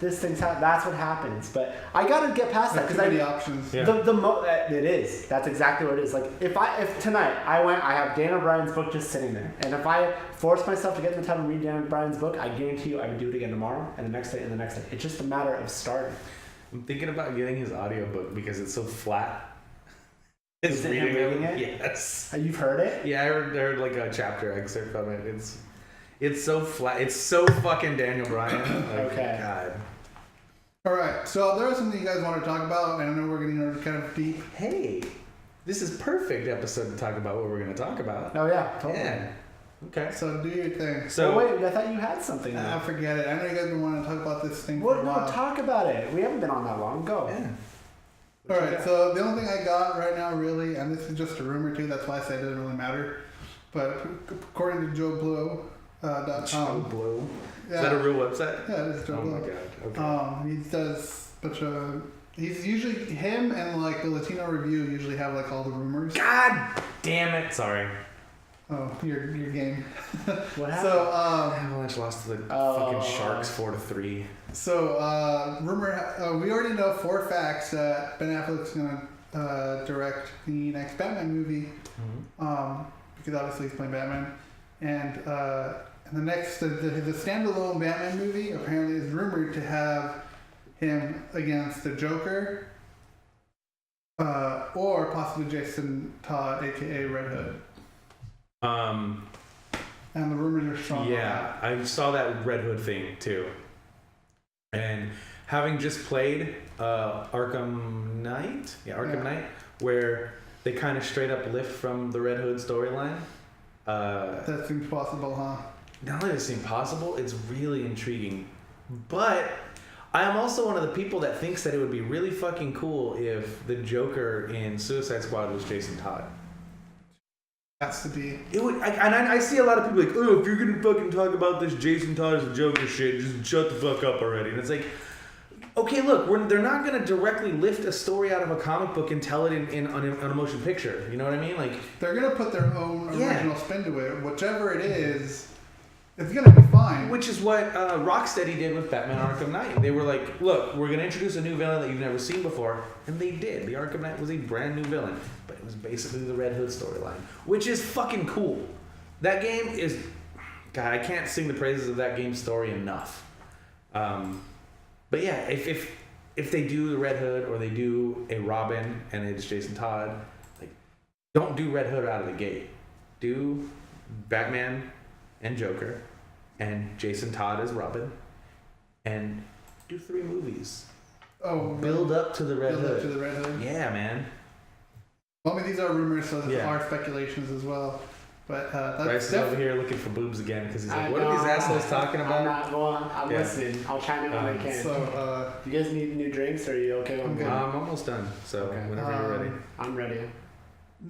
This thing's that's what happens, but I gotta get past that because I options. Yeah. It is. That's exactly what it is. Like if tonight I have Dan O'Brien's book just sitting there, and if I force myself to get in the time and read Dan O'Brien's book, I guarantee you I would do it again tomorrow and the next day and the next day. It's just a matter of starting. I'm thinking about getting his audiobook because it's so flat. Is it him reading it? Yes. You've heard it? Yeah, I heard like a chapter excerpt from it. It's so flat. It's so fucking Daniel Bryan. Like, okay. God. All right. So there was something you guys want to talk about. I know we're getting kind of deep. Hey, this is perfect episode to talk about what we're going to talk about. Oh yeah, totally. Yeah. Okay. So do your thing. So wait, I thought you had something. I forget it. I know you guys want to talk about this thing. What? No, talk about it. We haven't been on that long. Go. Yeah. All right. So the only thing I got right now, really, and this is just a rumor too. That's why I say it doesn't really matter. But according to Joe Blow. Joe Blow. Yeah. Is that a real website? Yeah, it is Joe Blow. Oh my god. Okay. He does a bunch of. He's usually him and like the Latino Review usually have like all the rumors. God damn it! Sorry. Oh, your game. What happened? So Avalanche lost to the fucking Sharks 4-3. So rumor. We already know for facts that Ben Affleck's gonna direct the next Batman movie. Mm-hmm. Because obviously he's playing Batman. And the next, the standalone Batman movie apparently is rumored to have him against the Joker, or possibly Jason Todd, aka Red Hood. And the rumors are strong. Yeah, I saw that Red Hood thing too. And having just played Arkham Knight, Knight, where they kind of straight up lift from the Red Hood storyline. That seems possible, huh? Not only does it seem possible, it's really intriguing. But I am also one of the people that thinks that it would be really fucking cool if the Joker in Suicide Squad was Jason Todd. Has to be. It would, I see a lot of people like, oh, if you're gonna fucking talk about this Jason Todd as a Joker shit, just shut the fuck up already. And it's like, okay, look, they're not gonna directly lift a story out of a comic book and tell it in a motion picture. You know what I mean? Like, they're gonna put their own original spin to it, whichever it is. It's gonna be fine. Which is what Rocksteady did with Batman Arkham Knight. They were like, look, we're going to introduce a new villain that you've never seen before. And they did. The Arkham Knight was a brand new villain. But it was basically the Red Hood storyline. Which is fucking cool. That game is... God, I can't sing the praises of that game's story enough. But yeah, if they do the Red Hood or they do a Robin and it's Jason Todd, like, don't do Red Hood out of the gate. Do Batman and Joker, and Jason Todd as Robin, and do 3 movies. Oh, build up to the Red Hood. Build up to the Red Hood. Yeah, man. Well, I mean, these are rumors, so there are speculations as well. But Bryce is over here looking for boobs again because he's like, "What are these assholes talking about?" I'm listening. I'll chime in when I can. So, you guys need new drinks, or are you okay? I'm good. I'm almost done. So whenever you're ready, I'm ready.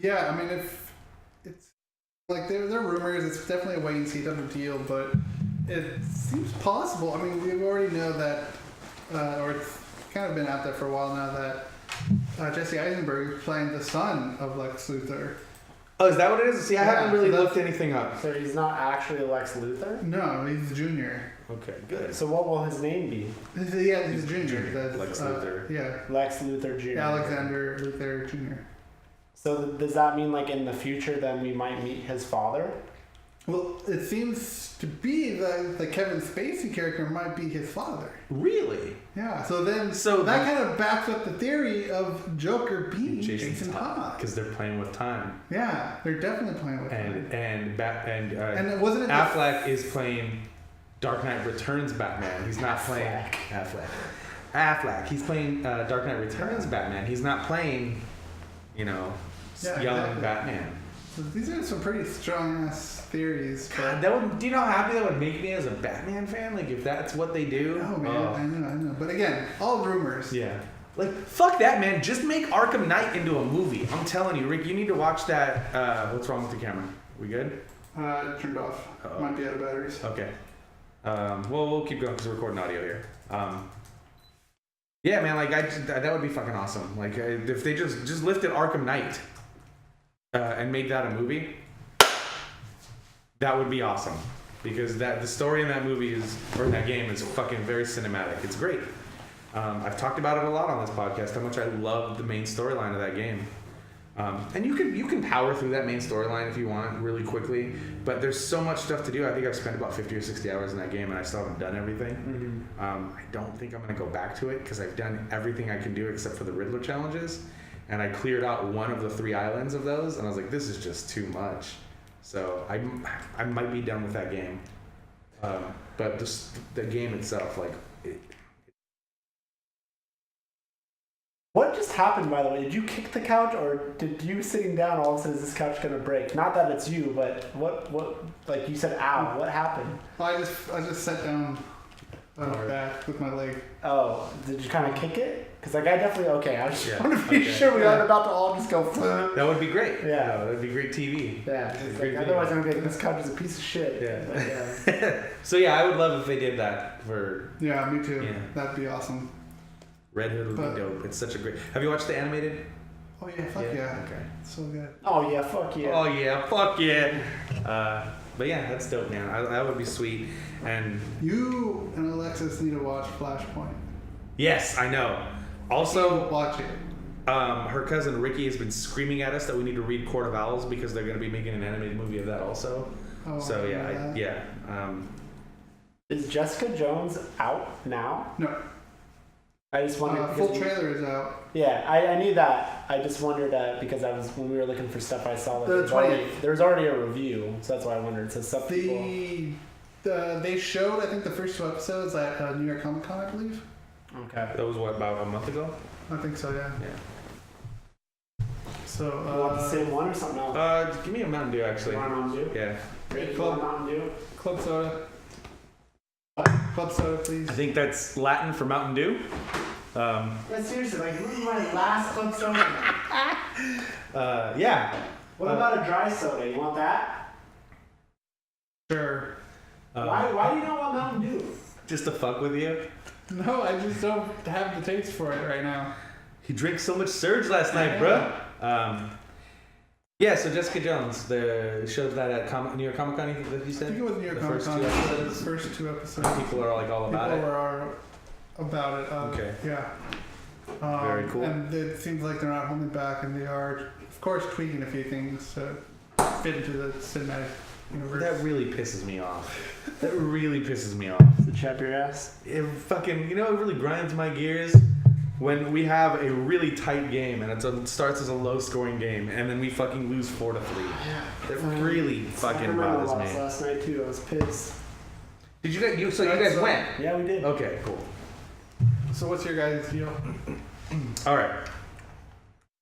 Yeah, I mean, if it's like they're rumors, it's definitely a wait and see type of deal, but it seems possible. I mean, we already know that, or it's kind of been out there for a while now that Jesse Eisenberg is playing the son of Lex Luthor. Oh, is that what it is? See, I haven't really looked anything up. So he's not actually Lex Luthor? No, he's Junior. Okay, good. So what will his name be? Yeah, he's Junior. Lex Luthor. Yeah. Lex Luthor Jr. Alexander Luthor Jr. So does that mean, like, in the future then we might meet his father? Well, it seems to be that the Kevin Spacey character might be his father. Really? Yeah. So that kind of backs up the theory of Joker being Jason Todd. Because they're playing with time. Yeah, they're definitely playing with time. And wasn't it Affleck is playing Dark Knight Returns Batman. He's not playing Affleck. He's playing Dark Knight Returns Batman. He's not playing, young Batman. So these are some pretty strong ass theories. God, do you know how happy that would make me as a Batman fan? Like, if that's what they do. Oh man, I know. But again, all rumors. Yeah. Like, fuck that, man. Just make Arkham Knight into a movie. I'm telling you, Rick, you need to watch that. What's wrong with the camera? We good? Turned off. Might be out of batteries. Okay. We'll keep going because we're recording audio here. Yeah, man, like, that would be fucking awesome. Like, if they just lifted Arkham Knight and made that a movie, that would be awesome. Because the story in that movie in that game is fucking very cinematic. It's great. I've talked about it a lot on this podcast, how much I love the main storyline of that game. And you can power through that main storyline if you want really quickly, but there's so much stuff to do. I think I've spent about 50 or 60 hours in that game and I still haven't done everything. I don't think I'm going to go back to it because I've done everything I can do except for the Riddler challenges, and I cleared out one of the 3 islands of those, and I was like, this is just too much. So I might be done with that game. But the game itself, like... What just happened, by the way? Did you kick the couch, or did you sitting down all of a sudden, is this couch gonna break? Not that it's you, but what like you said, ow, what happened? I just sat down back with my leg. Oh, did you kind of kick it? Because like I definitely, I just want to be sure we aren't about to all just go flip. That would be great. Yeah. That would be great TV. Yeah. Otherwise I'm going to be like, this couch is a piece of shit. Yeah. But, so yeah, I would love if they did that for... Yeah, me too. Yeah. That'd be awesome. Red Hood would be dope. It's such a great... Have you watched the animated? Oh yeah, fuck yeah. Okay. It's so good. Oh yeah, fuck yeah. Oh yeah, fuck yeah. But yeah, that's dope, man. That would be sweet. And you and Alexis need to watch Flashpoint. Yes, I know. Also, watch it. Her cousin Ricky has been screaming at us that we need to read Court of Owls because they're going to be making an animated movie of that also. Oh, so yeah, Is Jessica Jones out now? No. I just wondered. Full trailer is out. Yeah, I knew that. I just wondered because when we were looking for stuff, I saw that there's already a review, so that's why I wondered. So some people. They showed, I think, the first 2 episodes at New York Comic Con, I believe. Okay. That was about a month ago? I think so, yeah. Yeah. So, you want the same one or something else? Give me a Mountain Dew, actually. You want a Mountain Dew? Yeah. Great. Club Mountain Dew. Club soda. What? Club soda, please. I think that's Latin for Mountain Dew. But seriously, like, this is my last club soda. Yeah. What about a dry soda? You want that? Sure. Why do you not want Mountain Dew? Just to fuck with you. No, I just don't have the taste for it right now. He drank so much Surge last night, bro. Yeah, so Jessica Jones, the shows that at New York Comic Con, you said? I think it was New York The Comic first Con. two The episodes? first 2 episodes. People are like all about People it. are about it. Okay. Yeah. Very cool. And it seems like they're not holding back, and they are, of course, tweaking a few things to fit into the cinematic universe. That really pisses me off. That really pisses me off. Does it chap your ass? It fucking, it really grinds my gears when we have a really tight game and it starts as a low-scoring game and then we fucking lose 4-3. Yeah. That really fucking bothers me. Last night too. I was pissed. Did you guys? So you guys went? Yeah, we did. Okay, cool. So what's your guys' deal? All right.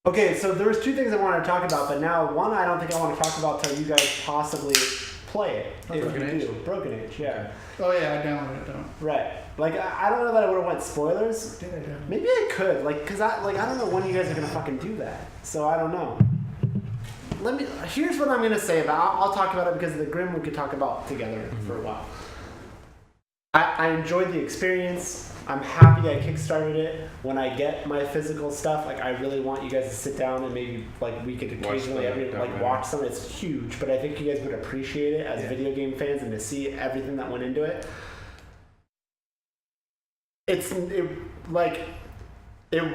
Okay, so there was 2 things I wanted to talk about, but now one I don't think I want to talk about till you guys possibly play it. If Broken you Age? do. Broken Age, yeah. Oh yeah, I downloaded it. Don't. Right. Like I don't know that I would have went spoilers. Did I download? Maybe I could, cause I don't know when you guys are gonna fucking do that. So I don't know. Here's what I'm gonna say about. I'll talk about it because of the Grim we could talk about together for a while. I enjoyed the experience. I'm happy I kickstarted it. When I get my physical stuff, like I really want you guys to sit down and maybe like we could occasionally watch some. It's huge, but I think you guys would appreciate it as video game fans and to see everything that went into it. It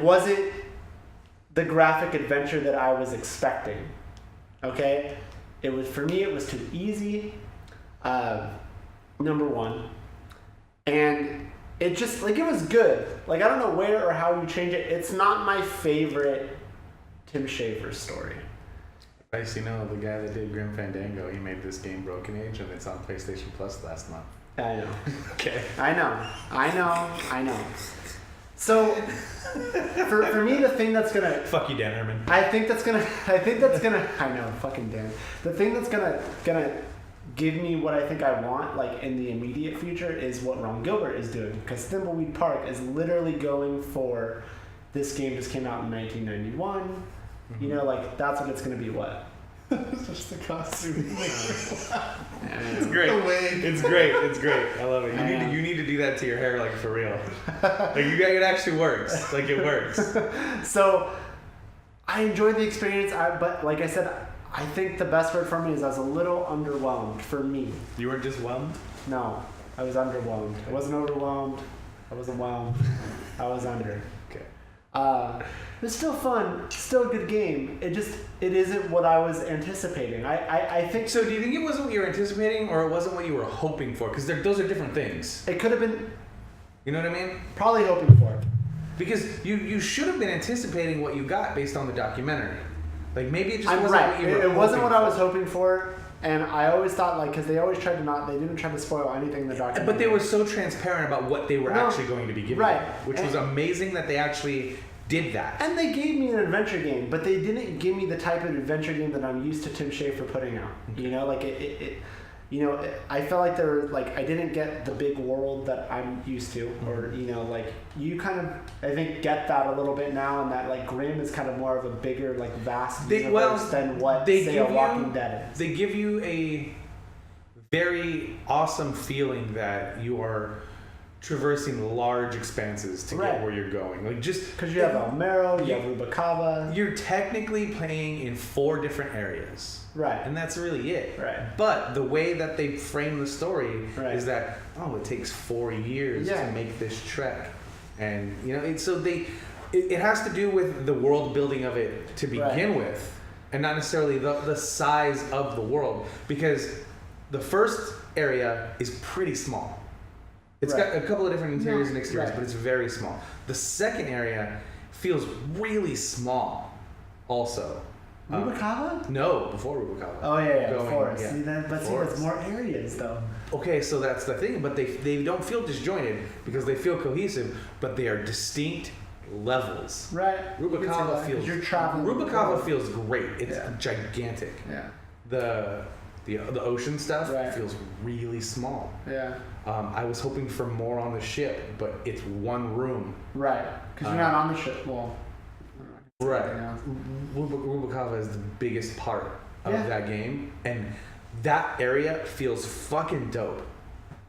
wasn't the graphic adventure that I was expecting. Okay, for me it was too easy. Number one, and it just it was good. I don't know where or how you change it. It's not my favorite Tim Schafer story. Guys, the guy that did Grim Fandango, he made this game Broken Age, and it's on PlayStation Plus last month. I know. Okay. I know. So, for me, the thing that's gonna Fuck you, Dan Herman. I know, fucking Dan. The thing that's gonna give me what I think I want, in the immediate future, is what Ron Gilbert is doing. Because Thimbleweed Park is literally going for, this game just came out in 1991. Mm-hmm. That's what it's gonna be. What? It's just the costume. It's great. It's great. I love it. You need to do that to your hair, for real. It actually works. It works. So, I enjoyed the experience. But like I said, I think the best word for me is I was a little underwhelmed. For me. You weren't just whelmed? No, I was underwhelmed. I wasn't overwhelmed. I wasn't whelmed. I was under. Okay. It's still fun, still a good game. It isn't what I was anticipating. I think. So do you think it wasn't what you were anticipating, or it wasn't what you were hoping for? Because those are different things. It could have been. You know what I mean? Probably hoping for it. Because you should have been anticipating what you got based on the documentary. Maybe it just wasn't right. what you were It wasn't what I was for. hoping for. And I always thought, because they always tried to they didn't try to spoil anything in the documentary. But they were so transparent about what they were actually going to be giving. Right. Which was amazing that they actually did that. And they gave me an adventure game, but they didn't give me the type of adventure game that I'm used to Tim Schafer putting out. Okay. I felt like there were, I didn't get the big world that I'm used to, or, you kind of, I think, get that a little bit now, and that, Grimm is kind of more of a bigger, vast universe than what, say, a Walking Dead is. They give you a very awesome feeling that you are traversing large expanses to get where you're going. Just because you have Almero, you have Rubicava. You're technically playing in 4 different areas. Right. And that's really it. Right. But the way that they frame the story is that, it takes 4 years to make this trek. And, it has to do with the world building of it to begin with, and not necessarily the size of the world. Because the first area is pretty small. It's got a couple of different interiors and exteriors, but it's very small. The second area feels really small also. Rubicava? No, before Rubicava. Oh, yeah, before. Yeah. See, there's more areas, though. Okay, so that's the thing, but they don't feel disjointed because they feel cohesive, but they are distinct levels. Right. Rubicava feels... You're traveling. Rubicava feels great. It's gigantic. Yeah. The ocean stuff feels really small. Yeah. I was hoping for more on the ship, but it's one room. Right, because you're not on the ship. Well, right. Rubikava is the biggest part of that game, and that area feels fucking dope.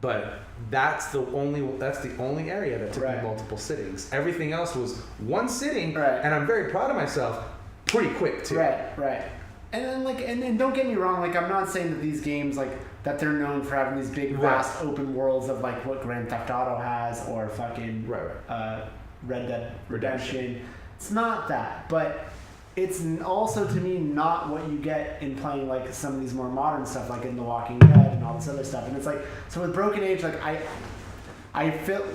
But that's the only area that took me multiple sittings. Everything else was one sitting, and I'm very proud of myself. Pretty quick too. Right. And then and don't get me wrong, like I'm not saying that these games like that they're known for having these big vast open worlds of like what Grand Theft Auto has or fucking Red Dead Redemption. It's not that, but it's also to me not what you get in playing like some of these more modern stuff like in The Walking Dead and all this other stuff. And it's like, so with Broken Age, like I feel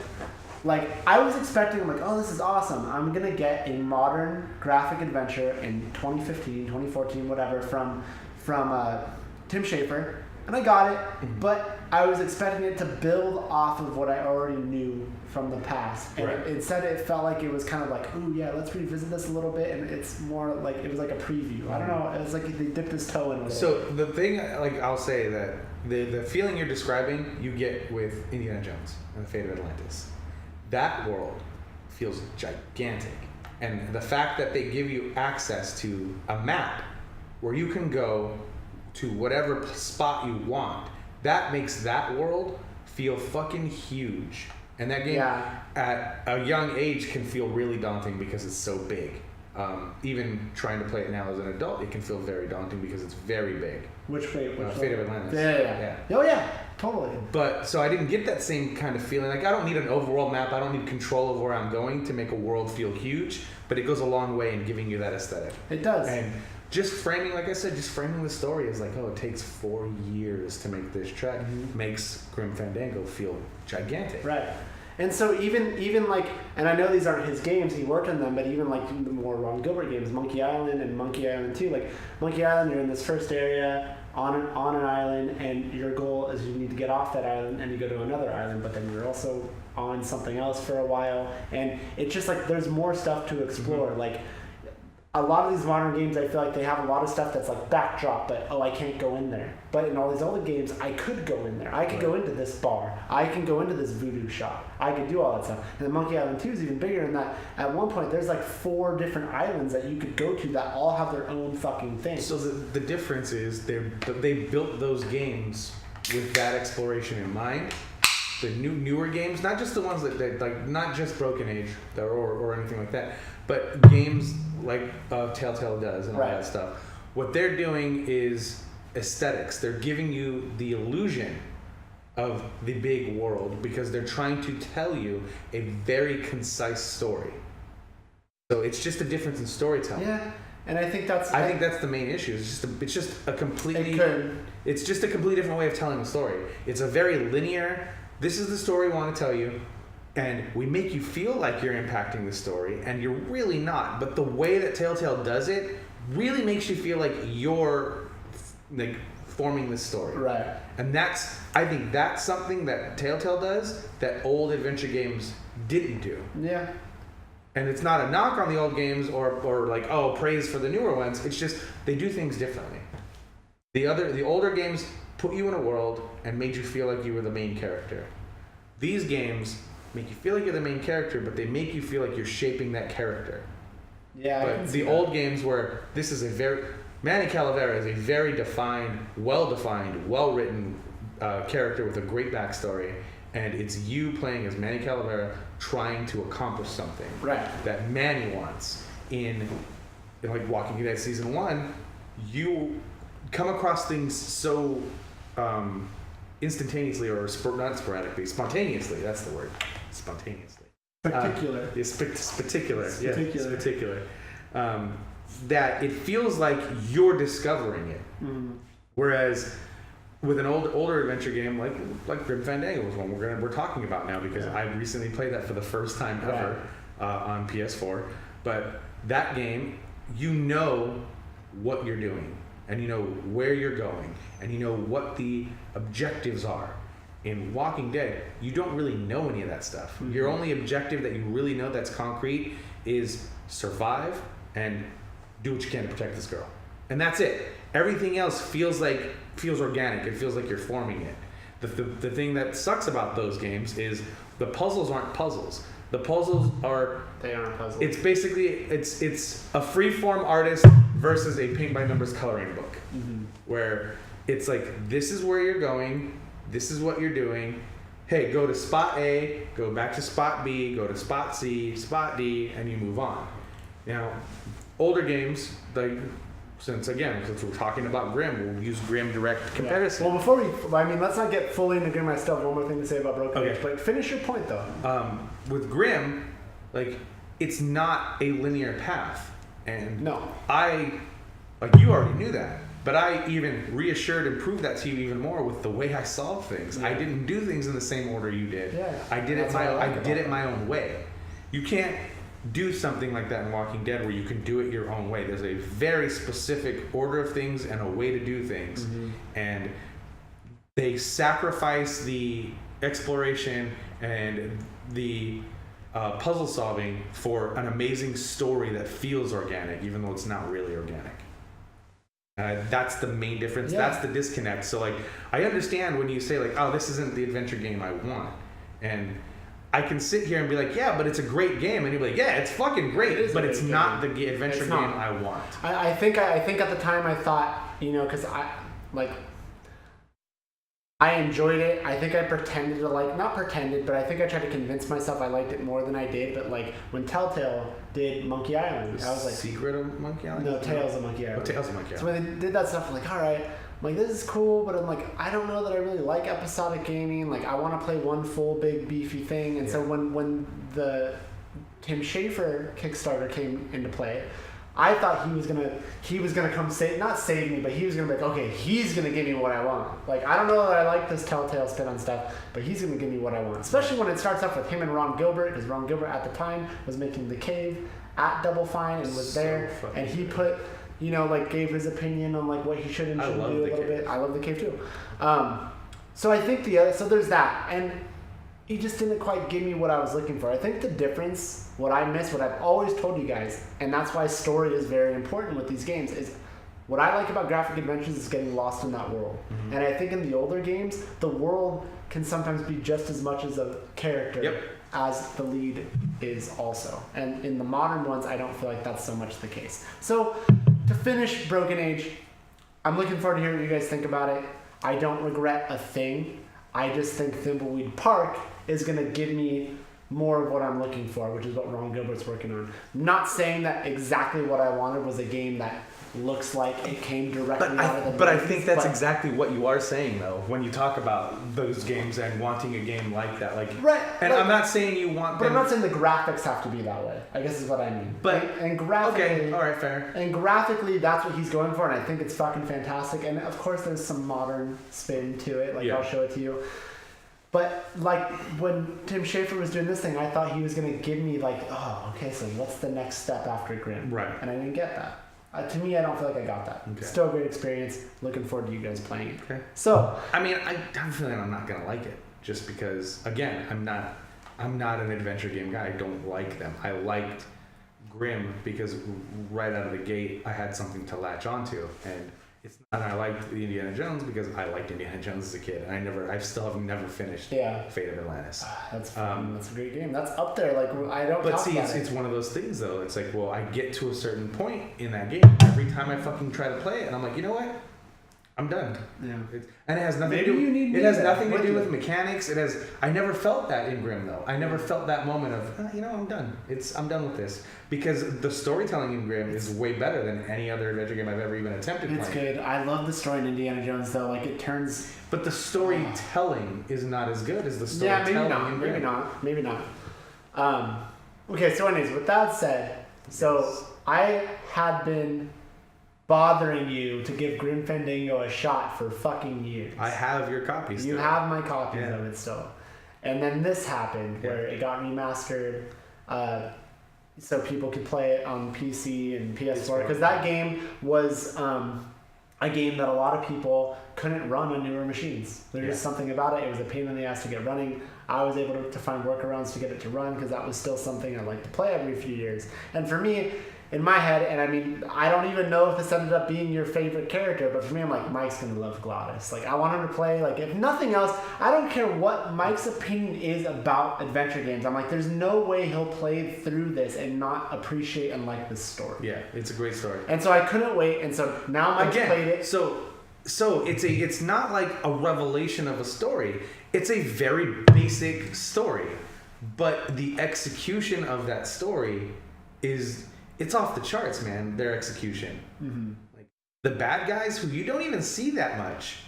like I was expecting, I'm like, oh, this is awesome. I'm going to get a modern graphic adventure in 2015, 2014, whatever, from Tim Schafer. And I got it, but I was expecting it to build off of what I already knew from the past. And instead it felt like it was kind of like, ooh, yeah, let's revisit this a little bit. And it's more like, it was like a preview. I don't know. It was like they dipped his toe in a little bit. The thing, like I'll say that the feeling you're describing, you get with Indiana Jones and the Fate of Atlantis. That world feels gigantic. And the fact that they give you access to a map where you can go to whatever spot you want, that makes that world feel fucking huge. And that game at a young age can feel really daunting because it's so big. Even trying to play it now as an adult, it can feel very daunting because it's very big. Which Fate of Atlantis. Yeah. Oh yeah, totally. But so I didn't get that same kind of feeling. Like I don't need an overworld map. I don't need control of where I'm going to make a world feel huge. But it goes a long way in giving you that aesthetic. It does. And just framing, like I said, the story is like, oh, it takes 4 years to make this track. Makes Grim Fandango feel gigantic. Right. And so even like, and I know these aren't his games, he worked on them, but even like the more Ron Gilbert games, Monkey Island and Monkey Island 2, like Monkey Island, you're in this first area on an island, and your goal is you need to get off that island and you go to another island, but then you're also on something else for a while, and it's just like there's more stuff to explore. Like a lot of these modern games, I feel like they have a lot of stuff that's like backdrop, but I can't go in there. But in all these older games, I could go in there. I could go into this bar. I can go into this voodoo shop. I could do all that stuff. And the Monkey Island 2 is even bigger than that. At one point, there's like 4 different islands that you could go to that all have their own fucking thing. So the difference is they built those games with that exploration in mind. The newer games, not just the ones that like, not just Broken Age or anything like that, but games like Telltale does and all that stuff. What they're doing is aesthetics. They're giving you the illusion of the big world because they're trying to tell you a very concise story. So it's just a difference in storytelling. Yeah, and I think that's the main issue. It's just a completely different way of telling a story. It's a very linear. This is the story we want to tell you. And we make you feel like you're impacting the story, and you're really not. But the way that Telltale does it really makes you feel like you're like forming the story. Right. And I think that's something that Telltale does that old adventure games didn't do. Yeah. And it's not a knock on the old games or like, oh, praise for the newer ones. It's just they do things differently. The older games put you in a world and made you feel like you were the main character. These games make you feel like you're the main character, but they make you feel like you're shaping that character. Yeah, but the old games where this is Manny Calavera is a very defined, well-defined, well-written character with a great backstory, and it's you playing as Manny Calavera trying to accomplish something that Manny wants. In like Walking Dead Season 1, you come across things so instantaneously or not sporadically, spontaneously, that's the word. Spontaneously. Particular. Particular. That it feels like you're discovering it. Whereas with an older adventure game like Grim Fandango was one we're talking about now because I recently played that for the first time ever on PS4. But that game, you know what you're doing, and you know where you're going, and you know what the objectives are. In Walking Dead, you don't really know any of that stuff. Your only objective that you really know that's concrete is survive and do what you can to protect this girl. And that's it. Everything else feels organic. It feels like you're forming it. The thing that sucks about those games is the puzzles aren't puzzles. The puzzles are... They aren't puzzles. It's basically, it's a free-form artist versus a paint-by-numbers coloring book. Mm-hmm. Where it's like, this is where you're going, this is what you're doing. Hey, go to spot A, go back to spot B, go to spot C, spot D, and you move on. Now, older games, like... Since we're talking about Grim, we'll use Grim direct comparison. Yeah. Well, before let's not get fully into Grim. I still have one more thing to say about Broken Age, but finish your point though. With Grim, like, it's not a linear path, and no, you already knew that, but I even reassured and proved that to you even more with the way I solved things. Yeah. I didn't do things in the same order you did. Yeah, I did it my own way. You can't do something like that in Walking Dead where you can do it your own way. There's a very specific order of things and a way to do things. Mm-hmm. And they sacrifice the exploration and the puzzle solving for an amazing story that feels organic, even though it's not really organic. That's the main difference. Yeah. That's the disconnect. So, like, I understand when you say, like, oh, this isn't the adventure game I want. And I can sit here and be like, yeah, but it's a great game, and you'll be like, yeah, it's fucking great, but it's not the adventure game I want. I think at the time I thought, because I enjoyed it. I think I pretended to not pretended, but I think I tried to convince myself I liked it more than I did. But like when Telltale did Monkey Island, I was like, Secret of Monkey Island? No, Tales of Monkey Island. Oh, Tales of Monkey Island. So when they did that stuff, I'm like, all right. Like, this is cool, but I'm like, I don't know that I really like episodic gaming. Like, I want to play one full big beefy thing. And so when the Tim Schafer Kickstarter came into play, I thought he was gonna come not save me, but he was gonna be like, okay, he's gonna give me what I want. Like, I don't know that I like this Telltale spin on stuff, but he's gonna give me what I want. Especially when it starts off with him and Ron Gilbert, because Ron Gilbert at the time was making The Cave at Double Fine and was there, and he put. Gave his opinion on what he should and shouldn't do a little bit. I love The Cave too. So I think so there's that, and he just didn't quite give me what I was looking for. I think the difference, what I miss, what I've always told you guys, and that's why story is very important with these games, is what I like about graphic adventures is getting lost in that world. Mm-hmm. And I think in the older games, the world can sometimes be just as much as a character as the lead is also. And in the modern ones, I don't feel like that's so much the case. So to finish Broken Age, I'm looking forward to hearing what you guys think about it. I don't regret a thing. I just think Thimbleweed Park is going to give me more of what I'm looking for, which is what Ron Gilbert's working on. I'm not saying that exactly what I wanted was a game that looks like it came directly out of the But I think that's exactly what you are saying, though, when you talk about those games and wanting a game like that. Right. And I'm not saying you want But I'm not saying the graphics have to be that way, I guess is what I mean. But and graphically... Okay, all right, fair. And graphically, that's what he's going for, and I think it's fucking fantastic. And, of course, there's some modern spin to it. I'll show it to you. But, when Tim Schafer was doing this thing, I thought he was going to give me, okay, so what's the next step after Grim? Right. And I didn't get that. To me, I don't feel like I got that. Okay. Still a great experience. Looking forward to you guys playing it. Okay. So, I mean, I'm feeling I'm not gonna like it just because, again, I'm not an adventure game guy. I don't like them. I liked Grim because right out of the gate, I had something to latch onto, and it's not. I liked Indiana Jones because I liked Indiana Jones as a kid, and I still have never finished Fate of Atlantis. That's fun. That's a great game. That's up there. I don't. But see, it's one of those things though. It's like, well, I get to a certain point in that game every time I fucking try to play it, and I'm like, you know what? I'm done. Yeah. And it has nothing to do. It has nothing to do with mechanics. It has. I never felt that in Grim though. I never felt that moment of, I'm done. I'm done with this because the storytelling in Grim is way better than any other adventure game I've ever even attempted playing. It's good. I love the story in Indiana Jones though. It turns. But the storytelling is not as good as the storytelling in Grim. Maybe not. Okay. So anyways, with that said, so I had been bothering you to give Grim Fandango a shot for fucking years. I have your copies. You have my copies of it still. And then this happened where it got remastered so people could play it on PC and PS4 because that game was a game that a lot of people couldn't run on newer machines. There's just something about it. It was a pain in the ass to get running. I was able to find workarounds to get it to run because that was still something I like to play every few years. And for me, in my head, and I mean, I don't even know if this ended up being your favorite character, but for me, I'm like, Mike's gonna love Glottis. Like, I want him to play, like, if nothing else, I don't care what Mike's opinion is about adventure games. I'm like, there's no way he'll play through this and not appreciate and like this story. Yeah, it's a great story. And so I couldn't wait, and so now Mike's played it. So it's not like a revelation of a story. It's a very basic story, but the execution of that story it's off the charts, man. Their execution. Mm-hmm. Like the bad guys who you don't even see that much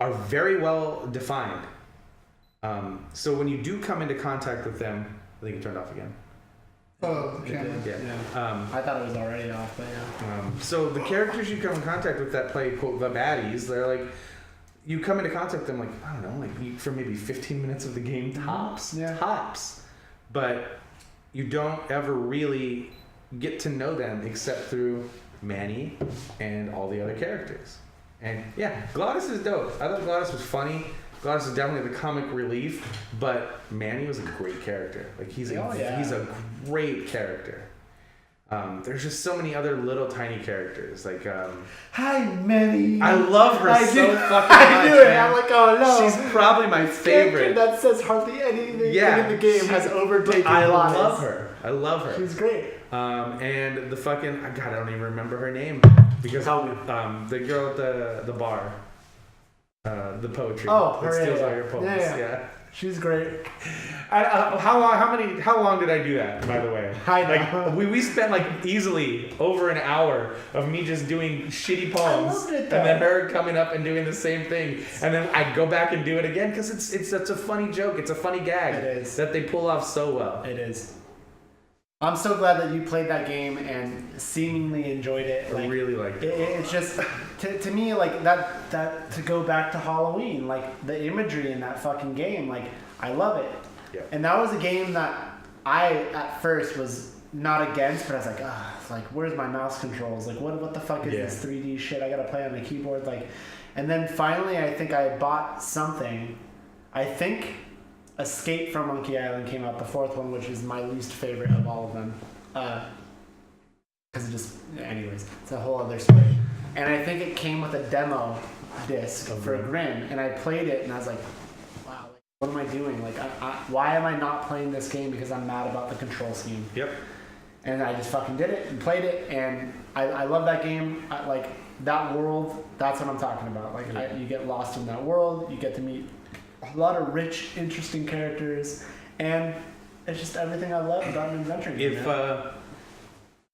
are very well defined. So when you do come into contact with them, I think it turned off again. Oh, the camera. Yeah. I thought it was already off, but yeah. So the characters you come in contact with that play, quote, the baddies, they're like, you come into contact with them like, I don't know, like for maybe 15 minutes of the game tops. Yeah. Tops. But you don't ever really get to know them except through Manny and all the other characters. And yeah, Glottis is dope. I thought Glottis was funny. Glottis is definitely the comic relief, but Manny was a great character. Like he's a great character. There's just so many other little tiny characters. Like hi, Manny. I love her so fucking much. I knew it. Man. I'm like, oh no. She's probably my favorite. That says hardly anything in the game has overtaken I Glottis. love her. I love her. She's great. And the fucking God, I don't even remember her name because the girl at the bar, the poetry. Oh, that steals all your poems. Yeah. She's great. How long did I do that, by the way? I know. Like we spent like easily over an hour of me just doing shitty poems, I loved it, and then her coming up and doing the same thing, and then I go back and do it again because it's such a funny joke. It's a funny gag. It is. That they pull off so well. It is. I'm so glad that you played that game and seemingly enjoyed it. I really liked it. It's just to me like that to go back to Halloween, like the imagery in that fucking game, like I love it. Yeah. And that was a game that I at first was not against, but I was like, like where's my mouse controls? Like what the fuck is this 3D shit? I gotta play on the keyboard, like. And then finally, I think I bought something. I think Escape from Monkey Island came out, the fourth one, which is my least favorite of all of them. Because anyways, it's a whole other story. And I think it came with a demo disc for Grim, and I played it, and I was like, wow, what am I doing? Like, why am I not playing this game? Because I'm mad about the control scheme. Yep. And I just fucking did it and played it, and I love that game. Like, that world, that's what I'm talking about. Like, you get lost in that world, you get to meet a lot of rich, interesting characters, and it's just everything I love about an adventure game.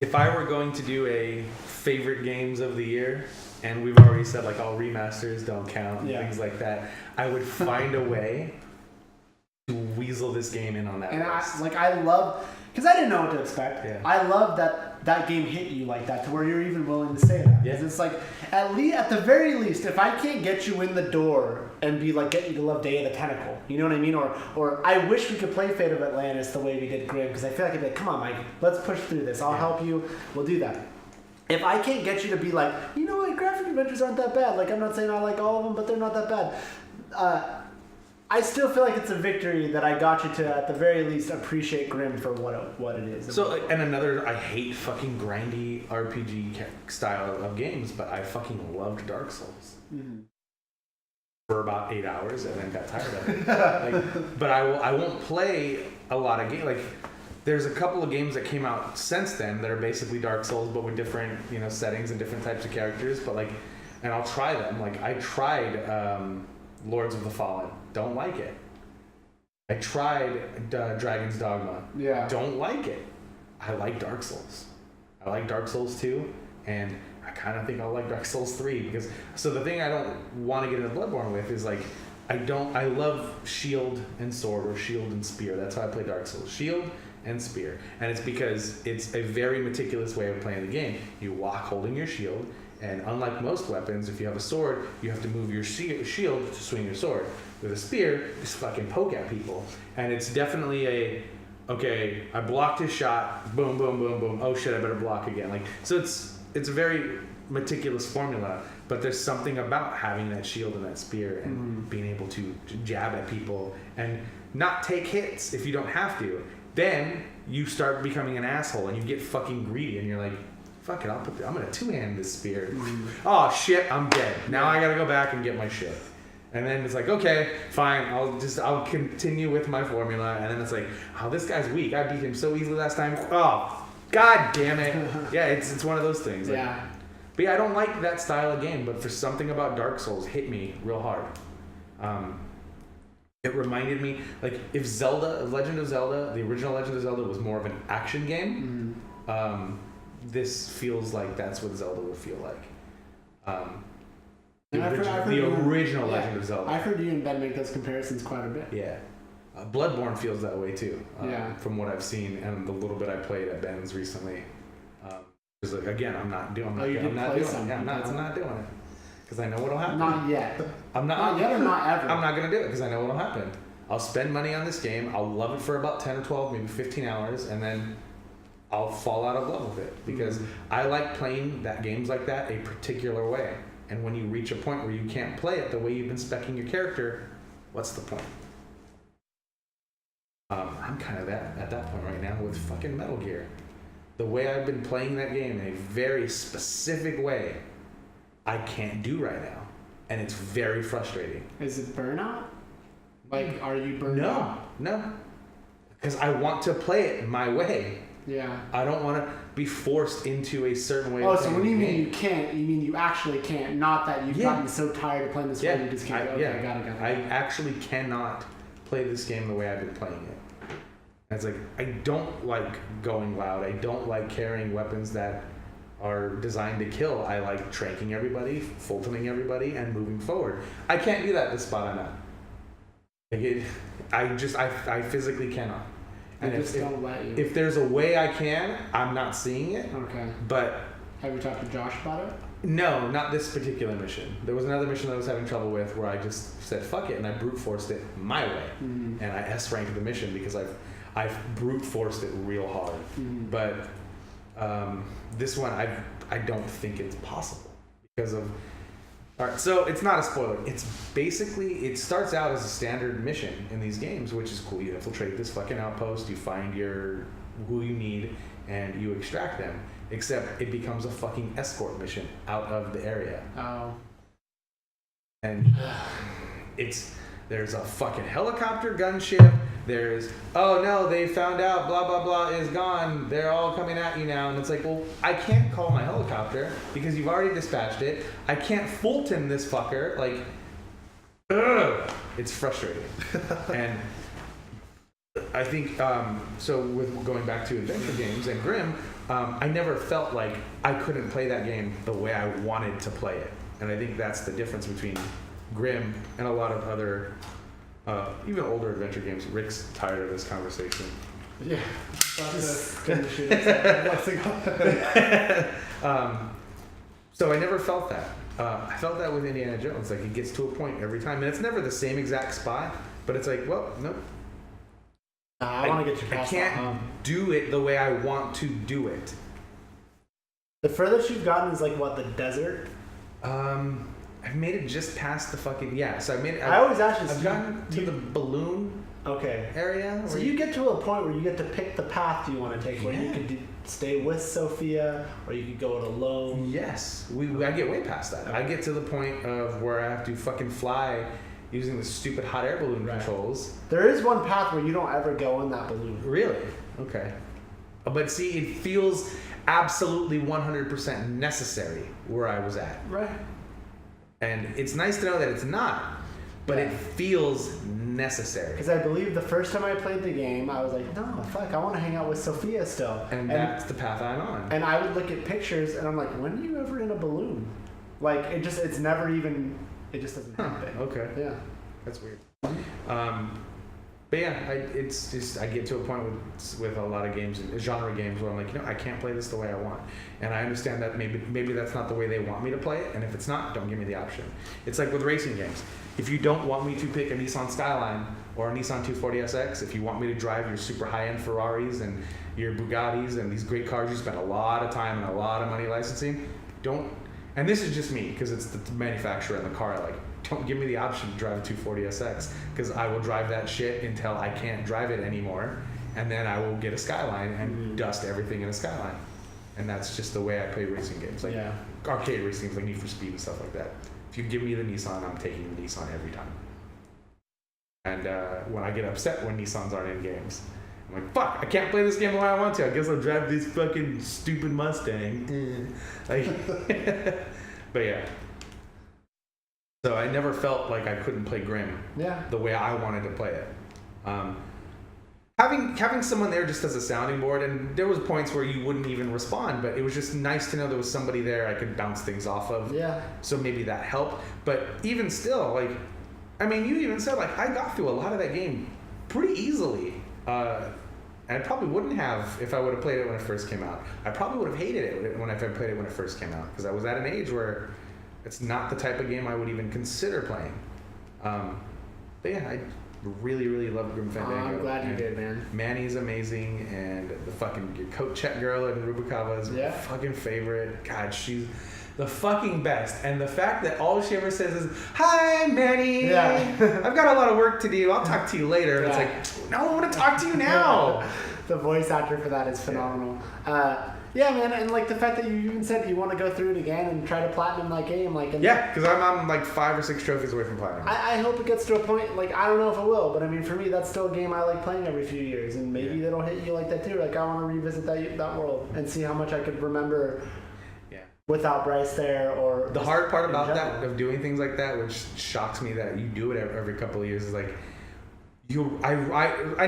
If I were going to do a favorite games of the year, and we've already said like all remasters don't count and things like that, I would find a way to weasel this game in on that list. I love, because I didn't know what to expect. Yeah. I love that game hit you like that to where you're even willing to say that. Yeah. Because it's like, at the very least, if I can't get you in the door and be like, get you to love Day of the Tentacle, you know what I mean? Or I wish we could play Fate of Atlantis the way we did Grim, because I feel like I'd be like, come on, Mike, let's push through this. I'll help you. We'll do that. If I can't get you to be like, you know what, graphic adventures aren't that bad. Like, I'm not saying I like all of them, but they're not that bad. I still feel like it's a victory that I got you to, at the very least, appreciate Grim for what it is. So, and another, I hate fucking grindy RPG style of games, but I fucking loved Dark Souls. Mm-hmm. For about 8 hours and then got tired of it. But I won't play a lot of games. Like, there's a couple of games that came out since then that are basically Dark Souls, but with different, settings and different types of characters. But like, and I'll try them. Like, I tried Lords of the Fallen. Don't like it. I tried Dragon's Dogma. Yeah. Don't like it. I like Dark Souls. I like Dark Souls 2, and I kind of think I'll like Dark Souls 3 because. So the thing I don't want to get into Bloodborne with is like, I love shield and sword or shield and spear. That's how I play Dark Souls. Shield and spear, and it's because it's a very meticulous way of playing the game. You walk holding your shield. And unlike most weapons, if you have a sword, you have to move your shield to swing your sword. With a spear, just fucking poke at people. And it's definitely okay, I blocked his shot, boom, boom, boom, boom. Oh shit, I better block again. Like, so it's a very meticulous formula, but there's something about having that shield and that spear and being able to jab at people. And not take hits if you don't have to. Then you start becoming an asshole and you get fucking greedy and you're like, fuck it, I'm gonna two-hand this spear. Oh shit, I'm dead. Now I gotta go back and get my shit. And then it's like, okay, fine, I'll continue with my formula. And then it's like, oh, this guy's weak. I beat him so easily last time. Oh, god damn it. Yeah, it's one of those things. Like, Yeah. but yeah, I don't like that style of game, but for something about Dark Souls hit me real hard. It reminded me, like, if Legend of Zelda, the original Legend of Zelda was more of an action game, this feels like that's what Zelda would feel like. The original Legend of Zelda. I've heard you and Ben make those comparisons quite a bit. Yeah. Bloodborne feels that way too, from what I've seen and the little bit I played at Ben's recently. Because again, I'm not doing it. I'm not doing it. Because I know what'll happen. Not yet. Not yet or not ever? I'm not going to do it because I know what'll happen. I'll spend money on this game. I'll love it for about 10 or 12, maybe 15 hours, and then I'll fall out of love with it. Because I like playing games like that a particular way. And when you reach a point where you can't play it the way you've been speccing your character, what's the point? I'm kind of at that point right now with fucking Metal Gear. The way I've been playing that game in a very specific way, I can't do right now. And it's very frustrating. Is it burnout? Like, are you burned out? No. Because I want to play it my way. Yeah. I don't want to be forced into a certain way. Oh, so when you mean you can't, you mean you actually can't, not that you've gotten so tired of playing this way you just can't. Okay, got it. I actually cannot play this game the way I've been playing it. And it's like, I don't like going loud. I don't like carrying weapons that are designed to kill. I like tranking everybody, Fultoning everybody, and moving forward. I can't do that at the spot I'm at. Like I physically cannot. And don't let you. If there's a way I can, I'm not seeing it. Okay. But have you talked to Josh about it? No, not this particular mission. There was another mission that I was having trouble with where I just said fuck it and I brute forced it my way. And I S ranked the mission because I've brute forced it real hard. But this one I don't think it's possible because of. All right, so it's not a spoiler. It's basically, it starts out as a standard mission in these games, which is cool. You infiltrate this fucking outpost, you find who you need, and you extract them. Except it becomes a fucking escort mission out of the area. Oh. And there's a fucking helicopter gunship. There's, oh no, they found out, blah, blah, blah is gone. They're all coming at you now. And it's like, well, I can't call my helicopter because you've already dispatched it. I can't Fulton this fucker. Like, ugh. It's frustrating. And I think, so with going back to adventure games and Grim, I never felt like I couldn't play that game the way I wanted to play it. And I think that's the difference between Grim and a lot of other even older adventure games. Rick's tired of this conversation. Yeah. So I never felt that. I felt that with Indiana Jones. Like, it gets to a point every time. And it's never the same exact spot, but it's like, well, nope. I want to get you past I can't do it the way I want to do it. The furthest you've gotten is like, what, the desert? I've made it just past the fucking so I made it. I always ask you. I've gotten to the balloon area. So you get to a point where you get to pick the path you want to take, where you could stay with Sophia, or you could go it alone. Yes, I get way past that. I get to the point of where I have to fucking fly using the stupid hot air balloon controls. There is one path where you don't ever go in that balloon. Really? Okay. But see, it feels absolutely 100% necessary where I was at. Right. And it's nice to know that it's not, but it feels necessary. Because I believe the first time I played the game, I was like, no, fuck, I want to hang out with Sophia still. And that's the path I'm on. And I would look at pictures, and I'm like, when are you ever in a balloon? Like, it's never even, it just doesn't happen. Okay. Yeah. That's weird. But yeah, it's just, I get to a point with a lot of games, genre games, where I'm like, I can't play this the way I want. And I understand that maybe that's not the way they want me to play it, and if it's not, don't give me the option. It's like with racing games. If you don't want me to pick a Nissan Skyline or a Nissan 240SX, if you want me to drive your super high-end Ferraris and your Bugattis and these great cars you spend a lot of time and a lot of money licensing, don't. And this is just me, because it's the manufacturer and the car I like. don't give me the option to drive a 240SX, because I will drive that shit until I can't drive it anymore, and then I will get a Skyline and dust everything in a Skyline. And that's just the way I play racing games, like arcade racing games, like Need for Speed and stuff like that. If you give me the Nissan, I'm taking the Nissan every time. And when I get upset when Nissans aren't in games, I'm like, fuck, I can't play this game the way I want to. I guess I'll drive this fucking stupid Mustang. Like, but yeah. So I never felt like I couldn't play Grim the way I wanted to play it. Having someone there just as a sounding board, and there was points where you wouldn't even respond, but it was just nice to know there was somebody there I could bounce things off of. Yeah. So maybe that helped. But even still, like, I mean, you even said, like, I got through a lot of that game pretty easily. And I probably wouldn't have if I would have played it when it first came out. I probably would have hated it when I played it when it first came out, because I was at an age where it's not the type of game I would even consider playing. But yeah, I really, really love Grim Fandango. I'm glad you did, man. Manny's amazing, and the fucking your coat check girl in Rubalcaba is my fucking favorite. God, she's the fucking best. And the fact that all she ever says is, "Hi, Manny. Yeah. I've got a lot of work to do. I'll talk to you later." It's like, no, I want to talk to you now. The voice actor for that is phenomenal. Yeah, man, and like the fact that you even said you want to go through it again and try to platinum that game, like because I'm like 5 or 6 trophies away from platinum. I hope it gets to a point, like, I don't know if it will, but I mean, for me, that's still a game I like playing every few years, and maybe that'll hit you like that too. Like, I want to revisit that world and see how much I could remember without Bryce there. Or the hard part about that, of doing things like that, which shocks me that you do it every couple of years, is like, I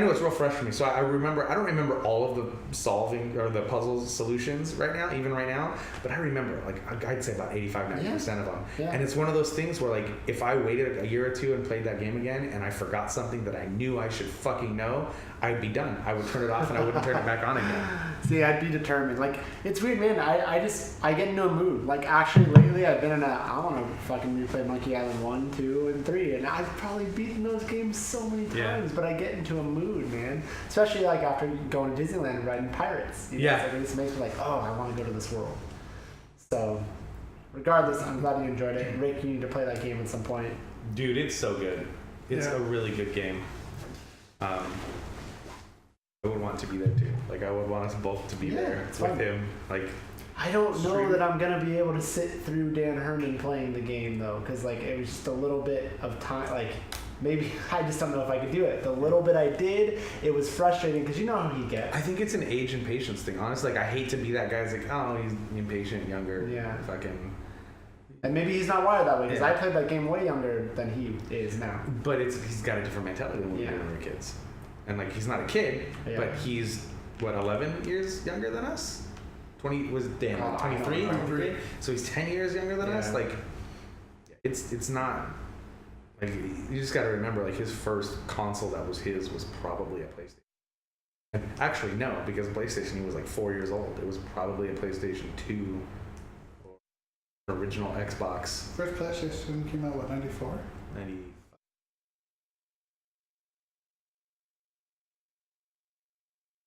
know it's real fresh for me, so I don't remember all of the solving or the puzzle solutions right now, but I remember, like, I'd say about 85-90% of them. And it's one of those things where, like, if I waited a year or two and played that game again and I forgot something that I knew I should fucking know, I'd be done. I would turn it off and I wouldn't turn it back on again. See, I'd be determined. Like, it's weird, man. I get into a mood. Like, actually, lately, I've been in I want to fucking replay Monkey Island 1, 2, and 3, and I've probably beaten those games so many times, but I get into a mood, man. Especially, like, after going to Disneyland and riding pirates. You know, like, this makes me like, oh, I want to go to this world. So, regardless, I'm glad you enjoyed it. And Rick, you need to play that game at some point. Dude, it's so good. It's a really good game. I would want to be there too. Like, I would want us both to be there with him. Like, I don't know that I'm gonna be able to sit through Dan Herman playing the game though, because like it was just a little bit of time. Like, maybe I just don't know if I could do it. The little bit I did, it was frustrating because you know how he gets. I think it's an age and patience thing. Honestly, like, I hate to be that guy. It's like, oh, he's impatient, younger. Fucking. And maybe he's not wired that way, because I played that game way younger than he is now. But he's got a different mentality than we were kids. And, like, he's not a kid, but he's, 11 years younger than us? 23? 23? So he's 10 years younger than us? Like, it's not, like, you just gotta remember, like, his first console that was his was probably a PlayStation. And actually, no, because PlayStation, he was, like, 4 years old. It was probably a PlayStation 2 or original Xbox. First PlayStation came out, 94? 90.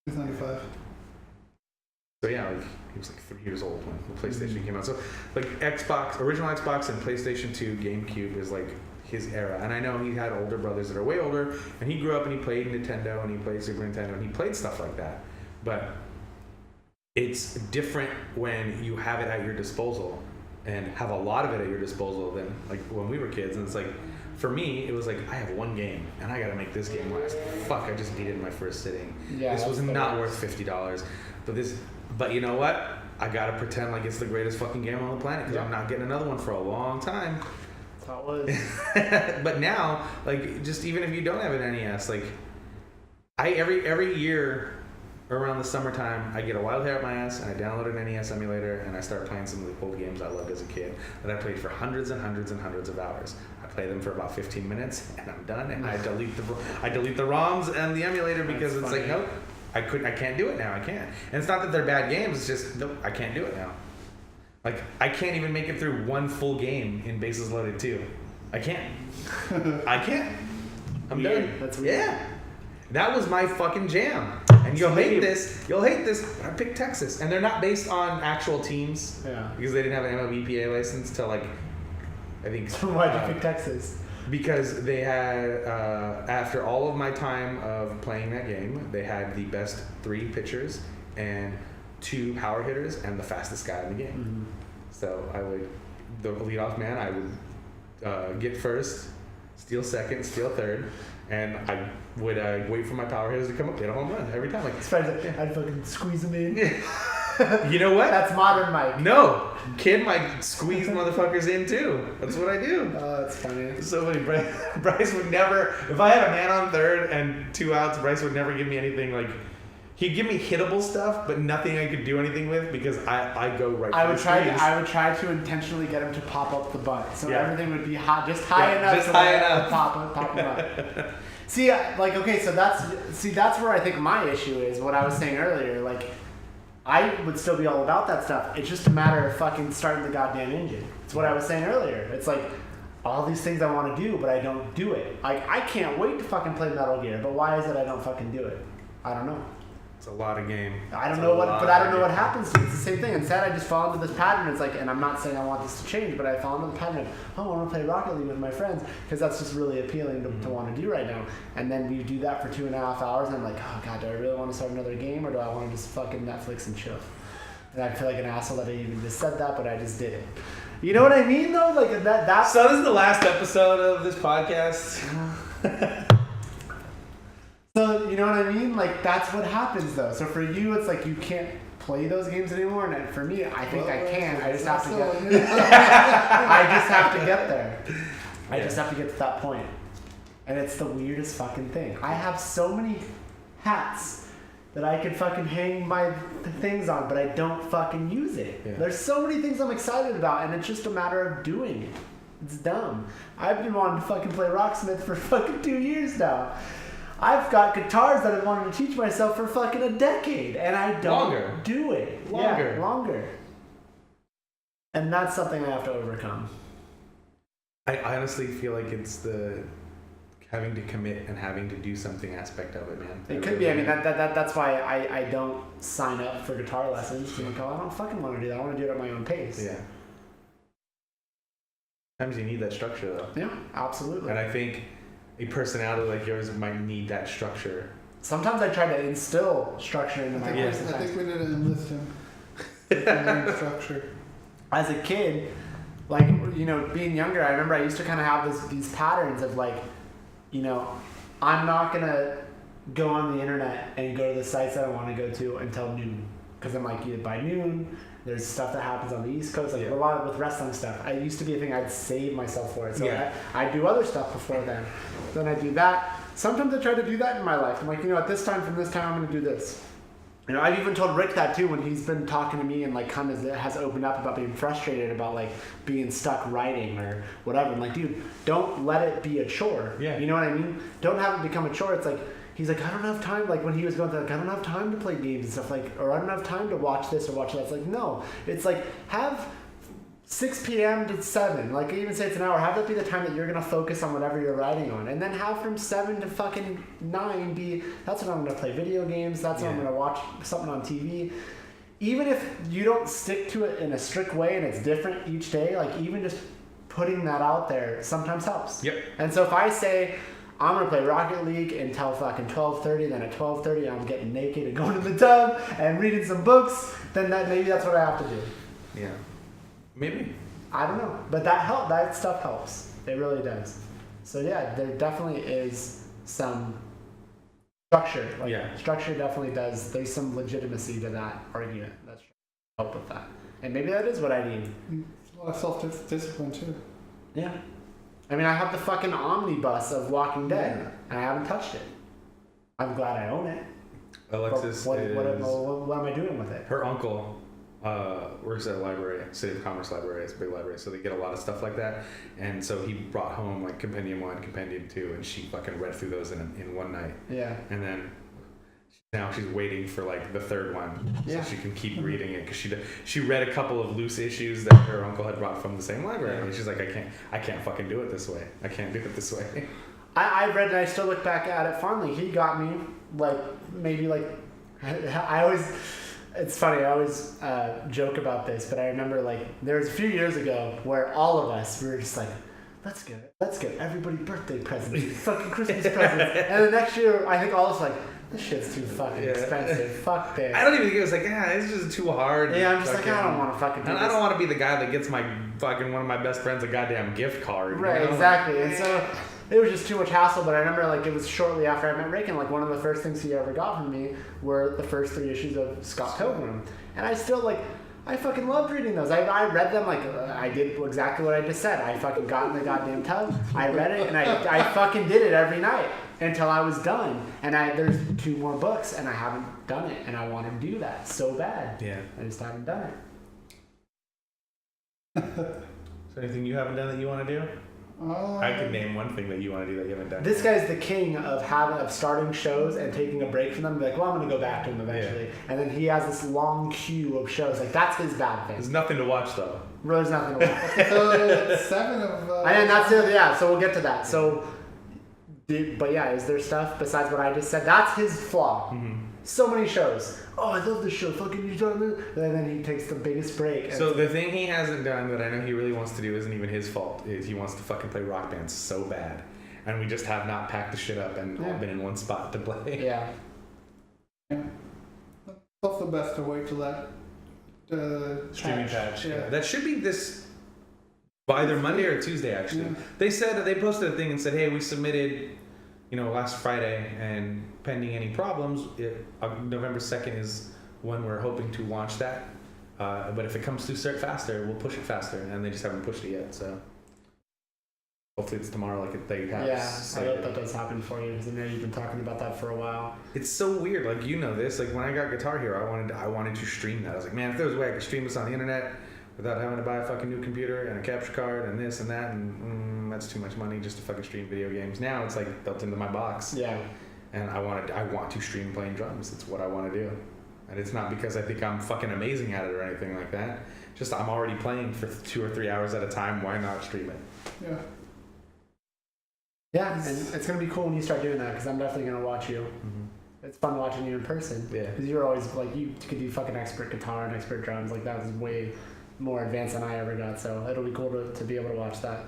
It's 95. So yeah, like, he was like 3 years old when the PlayStation came out. So like original Xbox and PlayStation 2, GameCube is like his era. And I know he had older brothers that are way older, and he grew up and he played Nintendo and he played Super Nintendo and he played stuff like that. But it's different when you have it at your disposal and have a lot of it at your disposal than like when we were kids. And it's like, for me, it was like, I have one game, and I gotta make this game last. Fuck, I just beat it in my first sitting. Yeah, this was not worth $50. But you know what? I gotta pretend like it's the greatest fucking game on the planet, because I'm not getting another one for a long time. That's how it was. But now, like, just even if you don't have an NES, like, every year around the summertime, I get a wild hair up my ass, and I download an NES emulator, and I start playing some of the old games I loved as a kid that I played for hundreds and hundreds and hundreds of hours. I play them for about 15 minutes, and I'm done, and I delete the ROMs and the emulator because it's like, nope, I can't do it now. I can't. And it's not that they're bad games. It's just, nope, I can't do it now. Like, I can't even make it through one full game in Bases Loaded 2. I can't. I can't. I'm done. That's weird. Yeah. That was my fucking jam. And you'll hate this, but I picked Texas. And they're not based on actual teams. Yeah. Because they didn't have an MLBPA license till like I think. So why'd you pick Texas? Because they had, after all of my time of playing that game, they had the best 3 pitchers and 2 power hitters and the fastest guy in the game. So I would, the leadoff man, I would get first, steal second, steal third, and I would wait for my power hitters to come up, get a home run every time. Like, I'd fucking squeeze them in. You know what? That's modern Mike. No, kid might squeeze motherfuckers in too. That's what I do. Oh, that's funny. It's so funny. Bryce would never, if I had a man on third and 2 outs, Bryce would never give me anything like, he'd give me hittable stuff, but nothing I could do anything with because I go right I for would the try. squeeze. I would try to intentionally get him to pop up the butt, so Yeah. everything would be hot, just high enough. Just so high that enough. Pop him up. See, like, okay, so that's where I think my issue is. What I was saying earlier, like, I would still be all about that stuff. It's just a matter of fucking starting the goddamn engine. It's what I was saying earlier. It's like all these things I want to do, but I don't do it. Like, I can't wait to fucking play Metal Gear, but why is it I don't fucking do it? I don't know. It's a lot of game. I don't know what happens to it. It's the same thing. Instead, I just fall into this pattern. It's like, and I'm not saying I want this to change, but I fall into the pattern of, I want to play Rocket League with my friends because that's just really appealing to want to do right now. And then we do that for 2.5 hours, and I'm like, oh god, do I really want to start another game, or do I want to just fucking Netflix and chill? And I feel like an asshole that I even just said that, but I just did it. You know what I mean, though? Like that. So this is the last episode of this podcast. So, you know what I mean? Like, that's what happens, though. So for you, it's like you can't play those games anymore, and for me, I think I can. I just have to get. I just have to get there. I just have to get to that point, and it's the weirdest fucking thing. I have so many hats that I could fucking hang my things on, but I don't fucking use it. Yeah. There's so many things I'm excited about, and it's just a matter of doing it. It's dumb. I've been wanting to fucking play Rocksmith for fucking 2 years now. I've got guitars that I've wanted to teach myself for fucking a decade, and I don't do it. Longer. Yeah, longer. And that's something I have to overcome. I honestly feel like it's the having to commit and having to do something aspect of it, man. It could be. I mean, that's why I don't sign up for guitar lessons. Because I don't fucking want to do that. I want to do it at my own pace. Yeah. Sometimes you need that structure, though. Yeah, absolutely. And I think a personality like yours might need that structure. Sometimes I try to instill structure into my I life. think we need to enlist him. Learn structure. As a kid, like, you know, being younger, I remember I used to kind of have these patterns of like, you know, I'm not going to go on the internet and go to the sites that I want to go to until noon. Because I'm like, by noon, there's stuff that happens on the East Coast, like a lot with wrestling stuff. I used to be a thing I'd save myself for it. So I do other stuff before then. Then I do that. Sometimes I try to do that in my life. I'm like, you know, at this time, from this time, I'm going to do this. You know, I've even told Rick that too when he's been talking to me and like kind of has opened up about being frustrated about like being stuck writing or whatever. I'm like, dude, don't let it be a chore. Yeah. You know what I mean? Don't have it become a chore. It's like, he's like, I don't have time. Like when he was going through, like, I don't have time to play games and stuff. Like, or I don't have time to watch this or watch that. It's like, no. It's like, have 6 p.m. to 7. Like, I even say it's an hour. Have that be the time that you're going to focus on whatever you're writing on. And then have from 7 to fucking 9 be, that's when I'm going to play video games. That's when I'm going to watch something on TV. Even if you don't stick to it in a strict way and it's different each day, like even just putting that out there sometimes helps. Yep. And so if I say, I'm going to play Rocket League until fucking 12:30, then at 12:30 I'm getting naked and going to the tub and reading some books, then maybe that's what I have to do. Yeah. Maybe. I don't know. But that stuff helps. It really does. So yeah, there definitely is some structure. Like, structure definitely does. There's some legitimacy to that argument. That's help with that. And maybe that is what I need. A lot of self-discipline too. Yeah. I mean, I have the fucking omnibus of Walking Dead, and I haven't touched it. I'm glad I own it. Alexis what am I doing with it? Her uncle works at a library, City of Commerce Library. It's a big library, so they get a lot of stuff like that. And so he brought home like Compendium 1, Compendium 2, and she fucking read through those in one night. Yeah. And then now she's waiting for like the third one, so she can keep reading it because she read a couple of loose issues that her uncle had brought from the same library, and she's like, I can't fucking do it this way. I can't do it this way. I read and I still look back at it fondly. He got me like maybe like I always It's funny, I always joke about this, but I remember like there was a few years ago where all of us we were just like, let's get everybody birthday presents, fucking Christmas presents, and the next year I think all of us like, this shit's too fucking expensive. Fuck this. I don't even think it was like, it's just too hard. Yeah, I'm just like, I don't want to fucking do and this. I don't want to be the guy that gets my fucking one of my best friends a goddamn gift card. Right, you know? exactly. And so it was just too much hassle, but I remember like it was shortly after I met Rick, and like one of the first things he ever got from me were the first 3 issues of Scott Pilgrim. And I still like, I fucking loved reading those. I read them like, I did exactly what I just said. I fucking got in the goddamn tub, I read it, and I fucking did it every night until I was done. And there's 2 more books, and I haven't done it, and I want to do that so bad. Yeah. I just haven't done it. So anything you haven't done that you want to do? I could name one thing that you want to do that you haven't done. This guy's the king of starting shows and taking a break from them. Be like, well, I'm going to go back to them eventually. Yeah. And then he has this long queue of shows. Like, that's his bad thing. There's nothing to watch, though. Really, there's nothing to watch. So 7 of... and that's it, yeah, so we'll get to that. So, but yeah, is there stuff besides what I just said? That's his flaw. Mm-hmm. So many shows. Oh, I love this show. Fucking you done this? And then he takes the biggest break. So the thing he hasn't done that I know he really wants to do isn't even his fault. Is he wants to fucking play Rock Band so bad, and we just have not packed the shit up and all been in one spot to play. Yeah. It's also best to wait till that streaming patch. Yeah. That should be this by either Monday or Tuesday. Actually, they said they posted a thing and said, "Hey, we submitted." Last Friday, and pending any problems, November 2nd is when we're hoping to launch that. But if it comes through faster, we'll push it faster, and they just haven't pushed it yet. So hopefully it's tomorrow, like they have. Yeah, I hope that does happen for you, because I know you've been talking about that for a while. It's so weird, like this. Like when I got Guitar Hero, I wanted to stream that. I was like, man, if there was a way I could stream this on the internet without having to buy a fucking new computer and a capture card and this and that, and that's too much money just to fucking stream video games. Now it's like built into my box. Yeah. And I want to stream playing drums. It's what I want to do. And it's not because I think I'm fucking amazing at it or anything like that. Just I'm already playing for 2 or 3 hours at a time. Why not stream it? Yeah. Yeah, and it's going to be cool when you start doing that, because I'm definitely going to watch you. Mm-hmm. It's fun watching you in person. Yeah. Because you're always like, you could do fucking expert guitar and expert drums. Like that was way more advanced than I ever got, so it'll be cool to be able to watch that.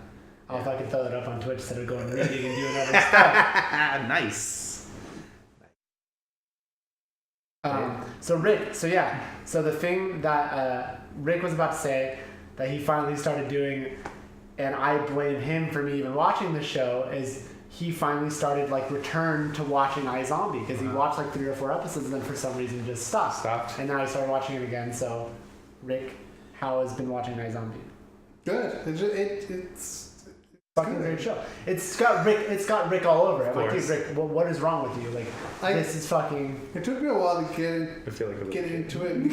If I can throw that up on Twitch instead of going reading and doing other stuff. Nice. So the thing that Rick was about to say that he finally started doing, and I blame him for me even watching the show, is he finally started return to watching iZombie, because he watched 3 or 4 episodes and then for some reason just stopped. And now he started watching it again. So Rick, how has been watching iZombie? Good. It's fucking great show. It's got Rick all over it. Like, dude, Rick, what is wrong with you? This is fucking. It took me a while to get into it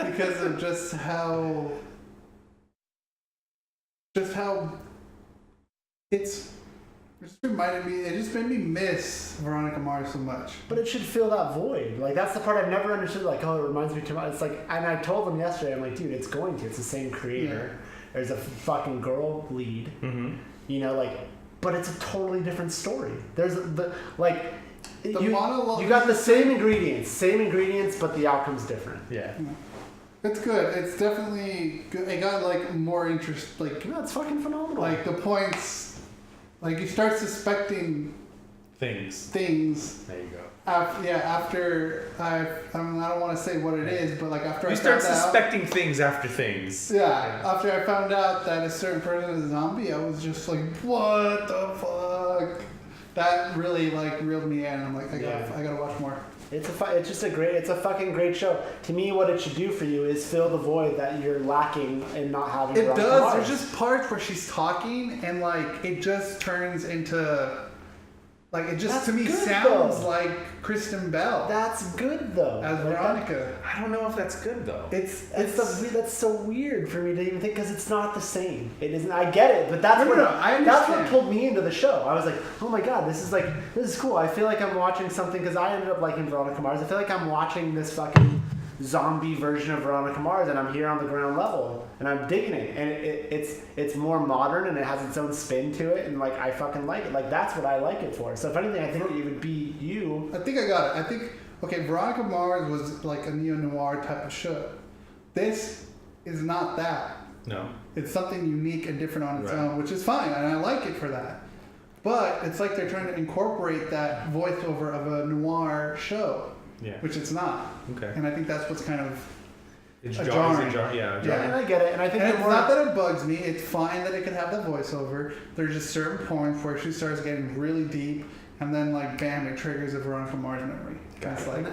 because of just how it just reminded me. It just made me miss Veronica Mars so much. But it should fill that void. That's the part I've never understood. It reminds me too much. It's and I told them yesterday. I'm like, dude, it's going to. It's the same creator. Yeah. There's a fucking girl lead. Mm-hmm. But it's a totally different story. There's you got the same ingredients, but the outcome's different. Yeah. It's good. It's definitely good. It got more interest. It's fucking phenomenal. The points. You start suspecting things. There you go. After I don't want to say what it is, but after you start suspecting things after things. Yeah, after I found out that a certain person is a zombie, I was just like, what the fuck? That really reeled me in. I'm like, I gotta watch more. It's a fucking great show. To me, what it should do for you is fill the void that you're lacking in not having. It does. There's just parts where she's talking and it just turns into. It just That's to me good, sounds though. like Kristen Bell. That's good though. As Veronica. I don't know if that's good though. That's so weird for me to even think, because it's not the same. It isn't. I get it, but that's what pulled me into the show. I was like, oh my god, this is cool. I feel like I'm watching something, because I ended up liking Veronica Mars. I feel like I'm watching this fucking zombie version of Veronica Mars, and I'm here on the ground level, and I'm digging it, and it's more modern, and it has its own spin to it, and I fucking like it. That's what I like it for. So if anything, I think it would be you. I think I got it. I think okay, Veronica Mars was like a neo-noir type of show. This is not that. No. It's something unique and different on its Right. own, which is fine, and I like it for that. But it's like they're trying to incorporate that voiceover of a noir show, Yeah. which it's not. Okay. And I think that's what's kind of It's jarring. jarring. Yeah, Yeah. and I get it, and I think And the it's more not that it bugs me. It's fine that it can have that voiceover. There's just certain points where she starts getting really deep, and then like bam, it triggers a Veronica Mars memory. And it's like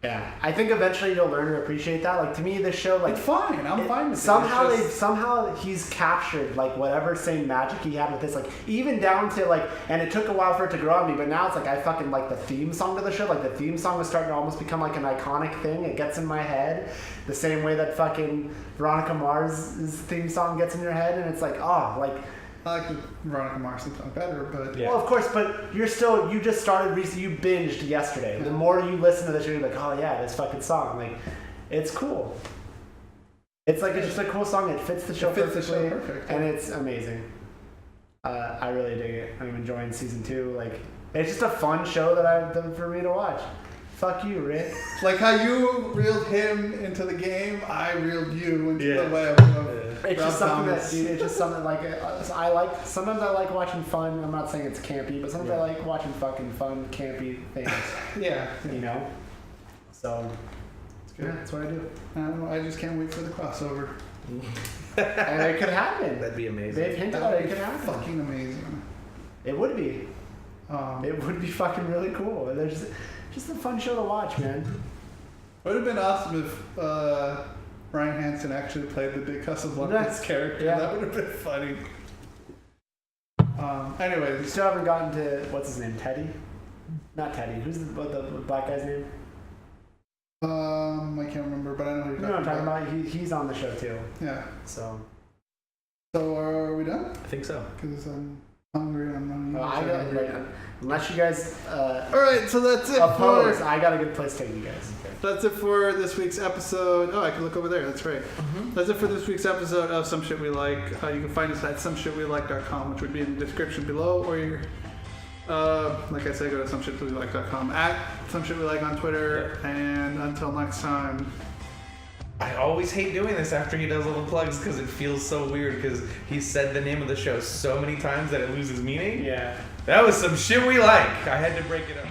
yeah, I think eventually you'll learn to appreciate that. Like to me, this show, like it's fine. I'm fine with somehow it. It's just- somehow he's captured like whatever same magic he had with this, like even down to like, and it took a while for it to grow on me, but now it's like I fucking like the theme song to the show. Like the theme song is starting to almost become like an iconic thing. It gets in my head the same way that fucking Veronica Mars' theme song gets in your head, and it's like I like the Veronica Mars song better, but Yeah. well, of course, but you just started recently. You binged yesterday. The Yeah. more you listen to this, you're like, oh yeah, this fucking song, like, it's cool. It's like it's just a cool song. It fits the show It fits the show perfectly, perfect, and yeah. it's amazing. I really dig it. I'm enjoying season 2. Like, it's just a fun show for me to watch. Fuck you, Rick. like how you reeled him into the game, I reeled you into Yeah. the web of It's Rob just something Thomas. that, dude. It's just something like I like. Sometimes I like watching fun. I'm not saying it's campy, but sometimes I like watching fucking fun, campy things. Yeah, You know. So it's good. yeah, that's what I do. I don't know, I just can't wait for the crossover. And it could happen. That'd be amazing. They've hinted That that would it be could happen. fucking amazing. It would be. It It would be fucking really cool. There's just a fun show to watch, man. would have been awesome if Ryan Hansen actually played the big Casablanca's character. Yeah. That would have been funny. We Anyways, still haven't gotten to what's his name, Teddy? Not Teddy. Who's the black guy's name? I can't remember, but I know who you're You know what I'm talking about? He's on the show too. Yeah. So So are we done? I think so. Because I'm hungry and I'm running. I got like, unless you guys All right, so that's it. oppose, I got a good place to take you guys. That's it for this week's episode. Oh, I can look over there. That's right. That's it for this week's episode of Some Shit We Like. You can find us at someshitwelike.com, which would be in the description below, or you're, like I said, go to someshitwelike.com, at someshitwelike on Twitter, and until next time. I always hate doing this after he does all the plugs because it feels so weird because he said the name of the show so many times that it loses meaning. Yeah. That was some shit we like. I had to break it up.